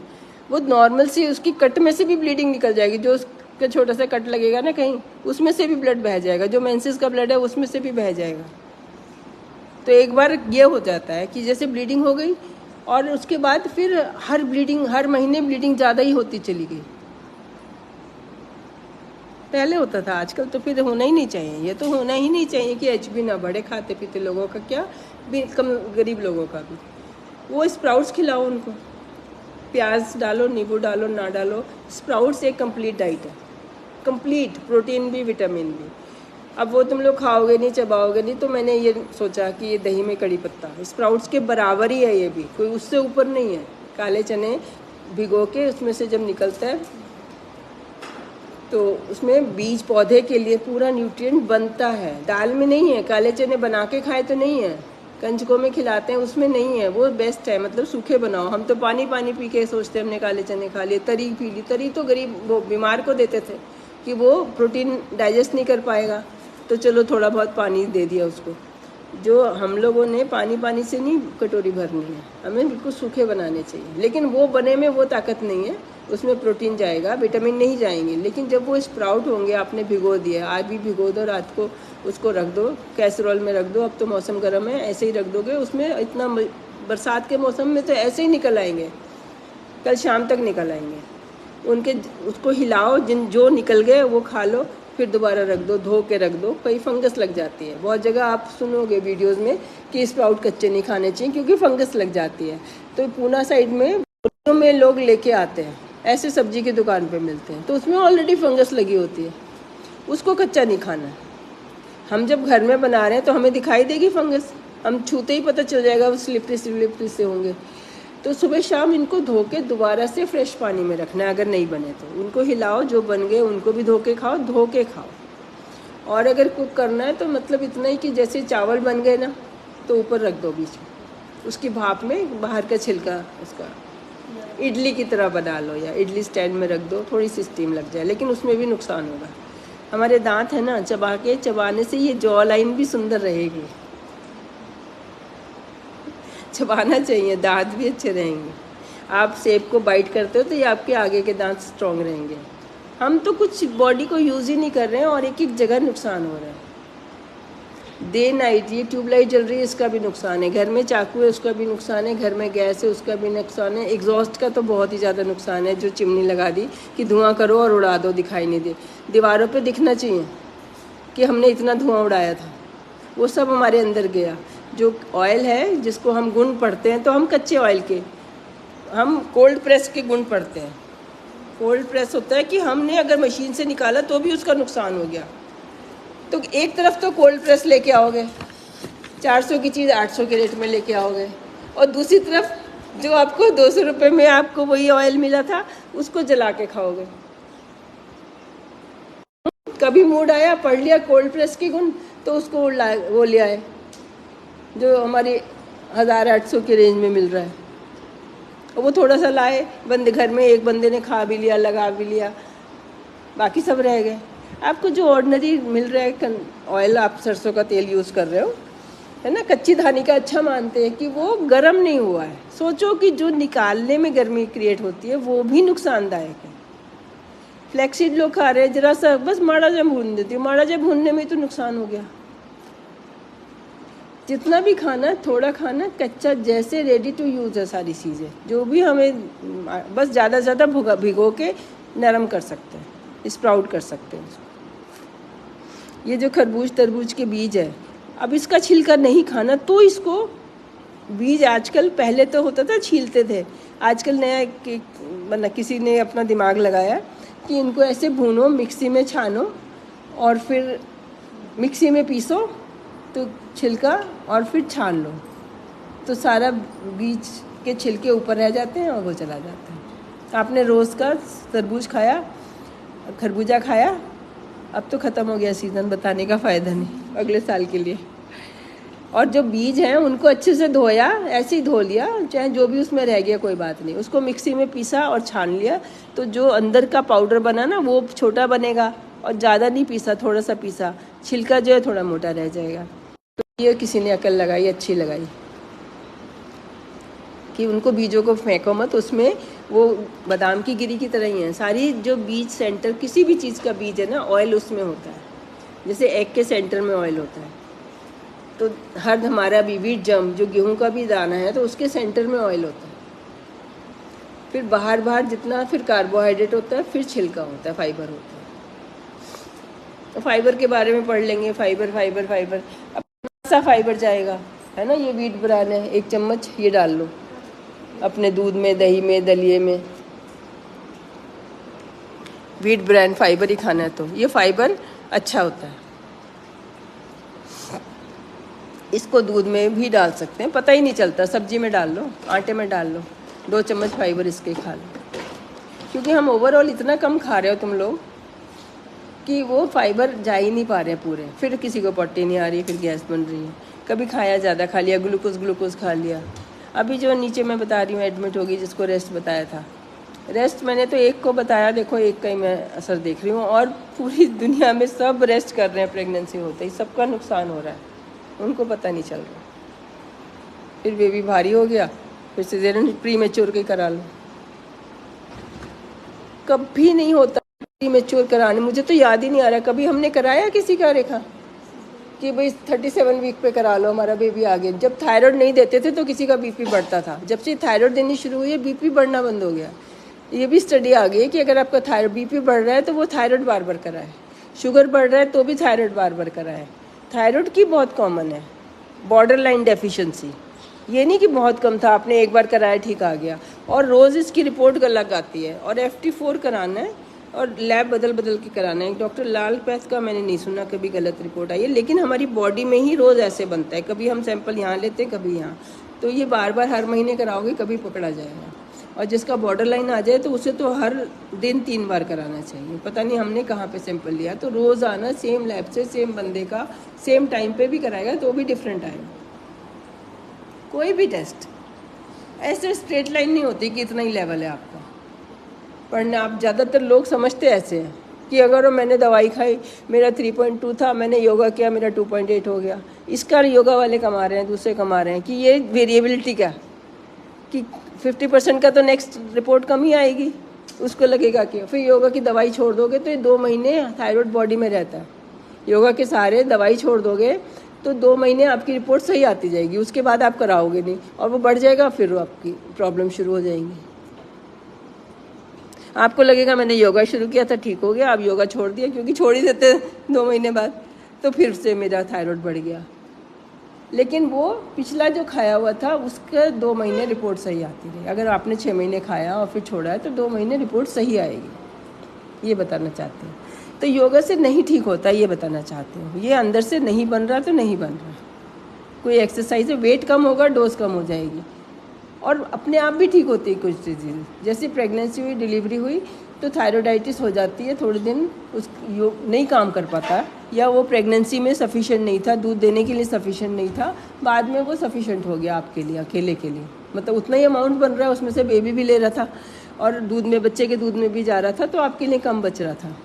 Speaker 1: वो नॉर्मल सी, उसकी कट में से भी ब्लीडिंग निकल जाएगी, जो उसका छोटा सा कट लगेगा ना कहीं, उसमें से भी ब्लड बह जाएगा, जो मेंसेस का ब्लड है उसमें से भी बह जाएगा। तो एक बार ये हो जाता है कि जैसे ब्लीडिंग हो गई, और उसके बाद फिर हर महीने ब्लीडिंग ज़्यादा ही होती चली गई। पहले होता था, आजकल तो फिर होना ही नहीं चाहिए, ये तो होना ही नहीं चाहिए कि HB ना बढ़े। खाते पीते लोगों का क्या, कम गरीब लोगों का भी। वो स्प्राउट्स खिलाओ उनको, प्याज डालो, नींबू डालो, ना डालो, स्प्राउट्स एक कंप्लीट डाइट है, कंप्लीट, प्रोटीन भी, विटामिन भी। अब वो तुम लोग खाओगे नहीं, चबाओगे नहीं, तो मैंने ये सोचा कि ये दही में कड़ी पत्ता स्प्राउट्स के बराबर ही है, ये भी कोई उससे ऊपर नहीं है। काले चने भिगो के उसमें से जब निकलता है तो उसमें बीज पौधे के लिए पूरा न्यूट्रिएंट बनता है, दाल में नहीं है। काले चने बना के खाए तो नहीं है, कंजकों में खिलाते हैं उसमें नहीं है, वो बेस्ट है। मतलब सूखे बनाओ, हम तो पानी पानी पी के सोचते हमने काले चने खा लिए, तरी पी ली। तरी तो गरीब वो बीमार को देते थे कि वो प्रोटीन डाइजेस्ट नहीं कर पाएगा, तो चलो थोड़ा बहुत पानी दे दिया उसको। जो हम लोगों ने पानी पानी से नहीं कटोरी भरनी है, हमें बिल्कुल सूखे बनाने चाहिए। लेकिन वो बने में वो ताकत नहीं है, उसमें प्रोटीन जाएगा, विटामिन नहीं जाएंगे। लेकिन जब वो स्प्राउट होंगे, आपने भिगो दिया, आज भी भिगो दो, रात को उसको रख दो, कैसरोल में रख दो। अब तो मौसम गर्म है, ऐसे ही रख दोगे, उसमें इतना बरसात के मौसम में तो ऐसे ही निकल आएंगे, कल शाम तक निकल आएंगे उनके। उसको हिलाओ, जिन जो निकल गए वो खा लो, फिर दोबारा रख दो, धो के रख दो। कई फंगस लग जाती है, बहुत जगह आप सुनोगे वीडियोस में कि स्प्राउट कच्चे नहीं खाने चाहिए क्योंकि फंगस लग जाती है। तो पूना साइड में लोग लेके आते हैं, ऐसे सब्जी की दुकान पे मिलते हैं, तो उसमें ऑलरेडी फंगस लगी होती है, उसको कच्चा नहीं खाना। हम जब घर में बना रहे हैं तो हमें दिखाई देगी फंगस, हम छूते ही पता चल जाएगा, वो स्लिपरी स्लिपरी से होंगे। तो सुबह शाम इनको धो के दोबारा से फ्रेश पानी में रखना है। अगर नहीं बने तो उनको हिलाओ, जो बन गए उनको भी धो के खाओ, धो के खाओ। और अगर कुक करना है तो मतलब इतना ही कि जैसे चावल बन गए ना, तो ऊपर रख दो बीच में, उसकी भाप में बाहर का छिलका उसका इडली की तरह बना लो, या इडली स्टैंड में रख दो, थोड़ी सी स्टीम लग जाए, लेकिन उसमें भी नुकसान होगा। हमारे दांत है ना, चबाने से ये जॉ लाइन भी सुंदर रहेगी। चबाना चाहिए, दांत भी अच्छे रहेंगे। आप सेब को बाइट करते हो तो ये आपके आगे के दांत स्ट्रॉन्ग रहेंगे। हम तो कुछ बॉडी को यूज़ ही नहीं कर रहे हैं और एक एक जगह नुकसान हो रहा है। डे नाइट ये ट्यूबलाइट जल रही है, इसका भी नुकसान है। घर में चाकू है, उसका भी नुकसान है। घर में गैस है, उसका भी नुकसान है। एग्जॉस्ट का तो बहुत ही ज़्यादा नुकसान है, जो चिमनी लगा दी कि धुआं करो और उड़ा दो, दिखाई नहीं दे। दीवारों पे दिखना चाहिए कि हमने इतना धुआं उड़ाया था, वो सब हमारे अंदर गया। जो ऑयल है जिसको हम गुण पढ़ते हैं, तो हम कच्चे ऑयल के, हम कोल्ड प्रेस के गुण पढ़ते हैं। कोल्ड प्रेस होता है कि हमने अगर मशीन से निकाला तो भी उसका नुकसान हो गया। तो एक तरफ तो कोल्ड प्रेस लेके आओगे, 400 की चीज़ 800 के रेट में लेके आओगे, और दूसरी तरफ जो आपको 200 रुपये में आपको वही ऑयल मिला था, उसको जला के खाओगे। कभी मूड आया, पढ़ लिया कोल्ड प्रेस के गुण, तो उसको वो ले आए जो हमारी 1800 के रेंज में मिल रहा है, और वो थोड़ा सा लाए, बंदे घर में एक बंदे ने खा भी लिया, लगा भी लिया, बाकी सब रह गए। आपको जो ऑर्डिनरी मिल रहा है ऑयल, आप सरसों का तेल यूज़ कर रहे हो, है ना, कच्ची धानी का अच्छा मानते हैं कि वो गर्म नहीं हुआ है। सोचो कि जो निकालने में गर्मी क्रिएट होती है वो भी नुकसानदायक है। फ्लैक्सीड लोग खा रहे हैं, जरा सा बस माड़ा जा भून देती हूँ, माड़ा जा भूनने में तो नुकसान हो गया। जितना भी खाना, थोड़ा खाना कच्चा, जैसे रेडी टू यूज़ है सारी चीज़ें, जो भी हमें बस ज़्यादा से ज़्यादा भिगो के नरम कर सकते हैं, स्प्राउट कर सकते हैं। ये जो खरबूज तरबूज के बीज है, अब इसका छिलका नहीं खाना, तो इसको बीज आजकल, पहले तो होता था छीलते थे, आजकल नया किसी ने अपना दिमाग लगाया कि इनको ऐसे भूनो, मिक्सी में छानो और फिर मिक्सी में पीसो तो छिलका, और फिर छान लो, तो सारा बीज के छिलके ऊपर रह जाते हैं और वो चला जाता है। आपने रोज़ का तरबूज खाया, खरबूजा खाया, अब तो ख़त्म हो गया सीज़न, बताने का फ़ायदा नहीं अगले साल के लिए। और जो बीज हैं उनको अच्छे से धोया, ऐसे ही धो लिया, चाहे जो भी उसमें रह गया कोई बात नहीं, उसको मिक्सी में पीसा और छान लिया, तो जो अंदर का पाउडर बना ना वो छोटा बनेगा, और ज़्यादा नहीं पीसा, थोड़ा सा पीसा, छिलका जो है थोड़ा मोटा रह जाएगा। तो ये किसी ने अकल लगाई, अच्छी लगाई, कि उनको बीजों को फेंको मत, उसमें वो बादाम की गिरी की तरह ही है सारी। जो बीज सेंटर किसी भी चीज़ का बीज है ना, ऑयल उसमें होता है, जैसे एग के सेंटर में ऑयल होता है। तो हर हमारा भी व्हीट जम, जो गेहूं का भी दाना है, तो उसके सेंटर में ऑयल होता है। फिर बाहर जितना फिर कार्बोहाइड्रेट होता है, फिर छिलका होता है, फाइबर होता है। तो फाइबर के बारे में पढ़ लेंगे, फाइबर फाइबर फाइबर। अब कौन सा फाइबर जाएगा, है ना, ये व्हीट ब्रान है, 1 चम्मच ये डाल लो अपने दूध में, दही में, दलिए में। व्हीट ब्रान फाइबर ही खाना है, तो ये फाइबर अच्छा होता है। इसको दूध में भी डाल सकते हैं, पता ही नहीं चलता, सब्जी में डाल लो, आटे में डाल लो, 2 चम्मच फाइबर इसके खा लो। क्योंकि हम ओवरऑल इतना कम खा रहे हो तुम लोग कि वो फाइबर जा ही नहीं पा रहे पूरे, फिर किसी को पट्टी नहीं आ रही, फिर गैस बन रही है। कभी खाया ज़्यादा खा लिया, ग्लूकोज खा लिया। अभी जो नीचे मैं बता रही हूँ एडमिट होगी, जिसको रेस्ट बताया था, रेस्ट मैंने तो एक को बताया, देखो एक का ही मैं असर देख रही हूँ, और पूरी दुनिया में सब रेस्ट कर रहे हैं प्रेगनेंसी होते ही, सबका नुकसान हो रहा है। उनको पता नहीं चल रहा। फिर बेबी भारी हो गया, फिर सिजेरियन प्री मैच्योर के करा लो। कभी नहीं होता प्री मैच्योर कराने, मुझे तो याद ही नहीं आ रहा कभी हमने कराया किसी का रेखा कि भाई 37 वीक पे करा लो हमारा बेबी आ गया। जब थायराइड नहीं देते थे तो किसी का बीपी बढ़ता था, जब से थायराइड देनी शुरू हुई है बीपी बढ़ना बंद हो गया। ये भी स्टडी आ गई है कि अगर आपका थायराइड बीपी बढ़ रहा है तो वो थायराइड बार बार कराए, शुगर बढ़ रहा है तो भी थायराइड बार बार कराए। थायराइड की बहुत कॉमन है बॉर्डर लाइन डेफिशिएंसी, ये नहीं कि बहुत कम था आपने एक बार कराया ठीक आ गया। और रोज़ इसकी रिपोर्ट अलग आती है और FT4 कराना है और लैब बदल बदल के कराना है। डॉक्टर लाल पैथ का मैंने नहीं सुना कभी गलत रिपोर्ट आई है, लेकिन हमारी बॉडी में ही रोज़ ऐसे बनता है, कभी हम सैंपल यहाँ लेते हैं कभी यहाँ, तो ये बार बार हर महीने कराओगे कभी पकड़ा जाएगा। और जिसका बॉर्डर लाइन आ जाए तो उसे तो हर दिन 3 बार कराना चाहिए। पता नहीं हमने कहाँ पे सैंपल लिया, तो रोज़ आना सेम लैब से सेम बंदे का सेम टाइम पे भी कराएगा तो भी डिफरेंट आएगा। कोई भी टेस्ट ऐसे स्ट्रेट लाइन नहीं होती कि इतना ही लेवल है आपका पढ़ना। आप ज़्यादातर लोग समझते ऐसे हैं कि अगर मैंने दवाई खाई मेरा 3.2 था, मैंने योगा किया मेरा 2.8 हो गया। इसका योगा वाले कमा रहे हैं, दूसरे कमा रहे हैं कि ये वेरिएबिलिटी क्या कि 50% का तो नेक्स्ट रिपोर्ट कम ही आएगी, उसको लगेगा कि फिर योगा की दवाई छोड़ दोगे तो ये 2 महीने थायराइड बॉडी में रहता है। योगा के सहारे दवाई छोड़ दोगे तो 2 महीने आपकी रिपोर्ट सही आती जाएगी, उसके बाद आप कराओगे नहीं और वो बढ़ जाएगा, फिर आपकी प्रॉब्लम शुरू हो जाएंगी। आपको लगेगा मैंने योगा शुरू किया था ठीक हो गया, आप योगा छोड़ दिया क्योंकि छोड़ ही देते 2 महीने बाद, तो फिर से मेरा थायराइड बढ़ गया। लेकिन वो पिछला जो खाया हुआ था उसका 2 महीने रिपोर्ट सही आती रही। अगर आपने 6 महीने खाया और फिर छोड़ा है तो 2 महीने रिपोर्ट सही आएगी, ये बताना चाहते हैं। तो योगा से नहीं ठीक होता ये बताना चाहते हो। ये अंदर से नहीं बन रहा तो नहीं बन रहा, कोई एक्सरसाइज है वेट कम होगा डोज कम हो जाएगी और अपने आप भी ठीक होती है कुछ चीज़ें। जैसे प्रेगनेंसी हुई डिलीवरी हुई तो थायरोडाइटिस हो जाती है, थोड़े दिन उस नहीं काम कर पाता, या वो प्रेगनेंसी में सफिशिएंट नहीं था, दूध देने के लिए सफिशिएंट नहीं था, बाद में वो सफिशिएंट हो गया आपके लिए अकेले के लिए, मतलब उतना ही अमाउंट बन रहा है, उसमें से बेबी भी ले रहा था और दूध में बच्चे के दूध में भी जा रहा था, तो आपके लिए कम बच रहा था।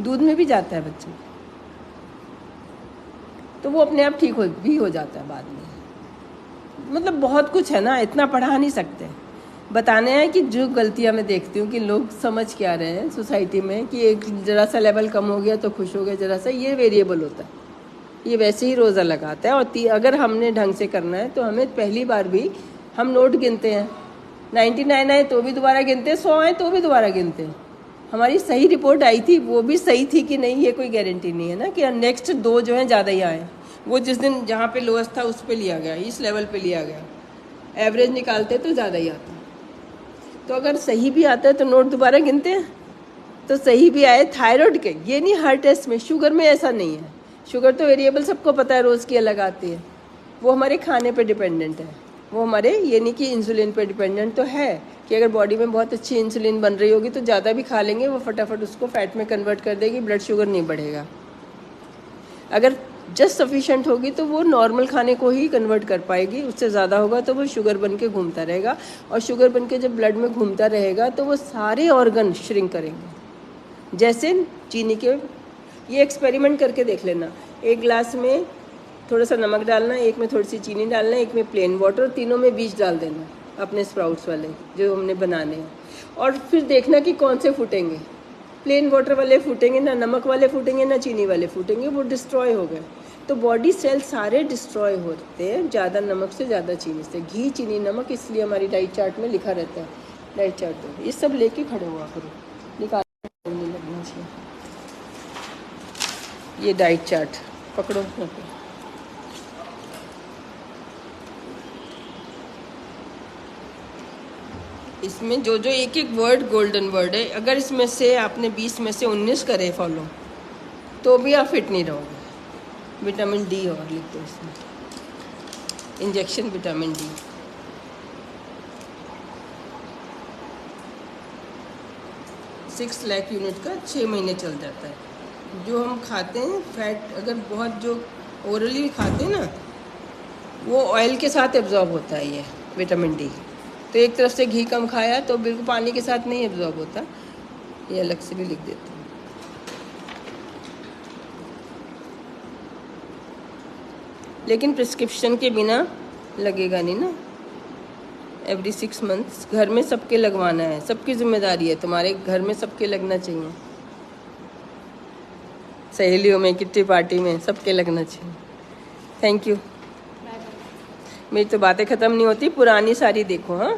Speaker 1: दूध में भी जाता है बच्चे, तो वो अपने आप ठीक हो जाता है बाद में। मतलब बहुत कुछ है ना, इतना पढ़ा नहीं सकते। बताने हैं कि जो गलतियां मैं देखती हूँ कि लोग समझ क्या रहे हैं सोसाइटी में कि एक ज़रा सा लेवल कम हो गया तो खुश हो गया, ज़रा सा, ये वेरिएबल होता है, ये वैसे ही रोज़ा लगाता है। और अगर हमने ढंग से करना है तो हमें पहली बार भी हम नोट गिनते हैं, 99 आए तो भी दोबारा गिनते हैं, 100 आए तो भी दोबारा गिनते हैं। हमारी सही रिपोर्ट आई थी वो भी सही थी कि नहीं ये कोई गारंटी नहीं है ना कि नेक्स्ट 2 जो हैं ज़्यादा ही आए। वो जिस दिन जहाँ पे लोएस्ट था उस पे लिया गया, इस लेवल पे लिया गया, एवरेज निकालते तो ज़्यादा ही आता। तो अगर सही भी आता है तो नोट दोबारा गिनते हैं, तो सही भी आए थायराइड के, ये नहीं हर टेस्ट में। शुगर में ऐसा नहीं है, शुगर तो वेरिएबल सबको पता है रोज़ की अलग आती है, वो हमारे खाने पे डिपेंडेंट है। वो हमारे ये नहीं कि इंसुलिन पे डिपेंडेंट तो है कि अगर बॉडी में बहुत अच्छी इंसुलिन बन रही होगी तो ज़्यादा भी खा लेंगे वो फटाफट उसको फैट में कन्वर्ट कर देगी, ब्लड शुगर नहीं बढ़ेगा। अगर जस्ट सफिशिएंट होगी तो वो नॉर्मल खाने को ही कन्वर्ट कर पाएगी, उससे ज़्यादा होगा तो वो शुगर बन के घूमता रहेगा, और शुगर बन के जब ब्लड में घूमता रहेगा तो वो सारे ऑर्गन श्रिंक करेंगे। जैसे चीनी के, ये एक्सपेरिमेंट करके देख लेना, एक ग्लास में थोड़ा सा नमक डालना, एक में थोड़ी सी चीनी डालना, एक में प्लेन वाटर, तीनों में बीज डाल देना अपने स्प्राउट्स वाले जो हमने बनाने हैं, और फिर देखना कि कौन से फूटेंगे। प्लेन वाटर वाले फूटेंगे ना, नमक वाले फूटेंगे ना, चीनी वाले फूटेंगे, वो डिस्ट्रॉय हो गए। तो बॉडी सेल सारे डिस्ट्रॉय होते हैं ज़्यादा नमक से, ज़्यादा चीनी से। घी, चीनी, नमक, इसलिए हमारी डाइट चार्ट में लिखा रहता है, डाइट चार्ट में ये सब लेके खड़े हुआ करो, निकालने लगना चाहिए। ये डाइट चार्ट पकड़ो, इसमें जो जो एक एक वर्ड गोल्डन वर्ड है। अगर इसमें से आपने 20 में से 19 करे फॉलो तो भी आप फिट नहीं रहोगे। विटामिन डी और लिख दो इसमें, injection vitamin D. Six lakh unit का 6 महीने चल जाता है। जो हम खाते हैं फैट, अगर बहुत जो ओरली खाते हैं ना, वो ऑयल के साथ एब्जॉर्ब होता है ये विटामिन डी। तो एक तरफ से घी कम खाया तो बिल्कुल पानी के साथ नहीं एब्जॉर्ब होता, ये अलग से भी लिख देते हैं। लेकिन प्रिस्क्रिप्शन के बिना लगेगा नहीं ना। एवरी 6 मंथ्स घर में सबके लगवाना है, सबकी जिम्मेदारी है, तुम्हारे घर में सबके लगना चाहिए, सहेलियों में, किट्टी पार्टी में, सबके लगना चाहिए। Thank you. मेरी तो बातें ख़त्म नहीं होती, पुरानी साड़ी देखो। हाँ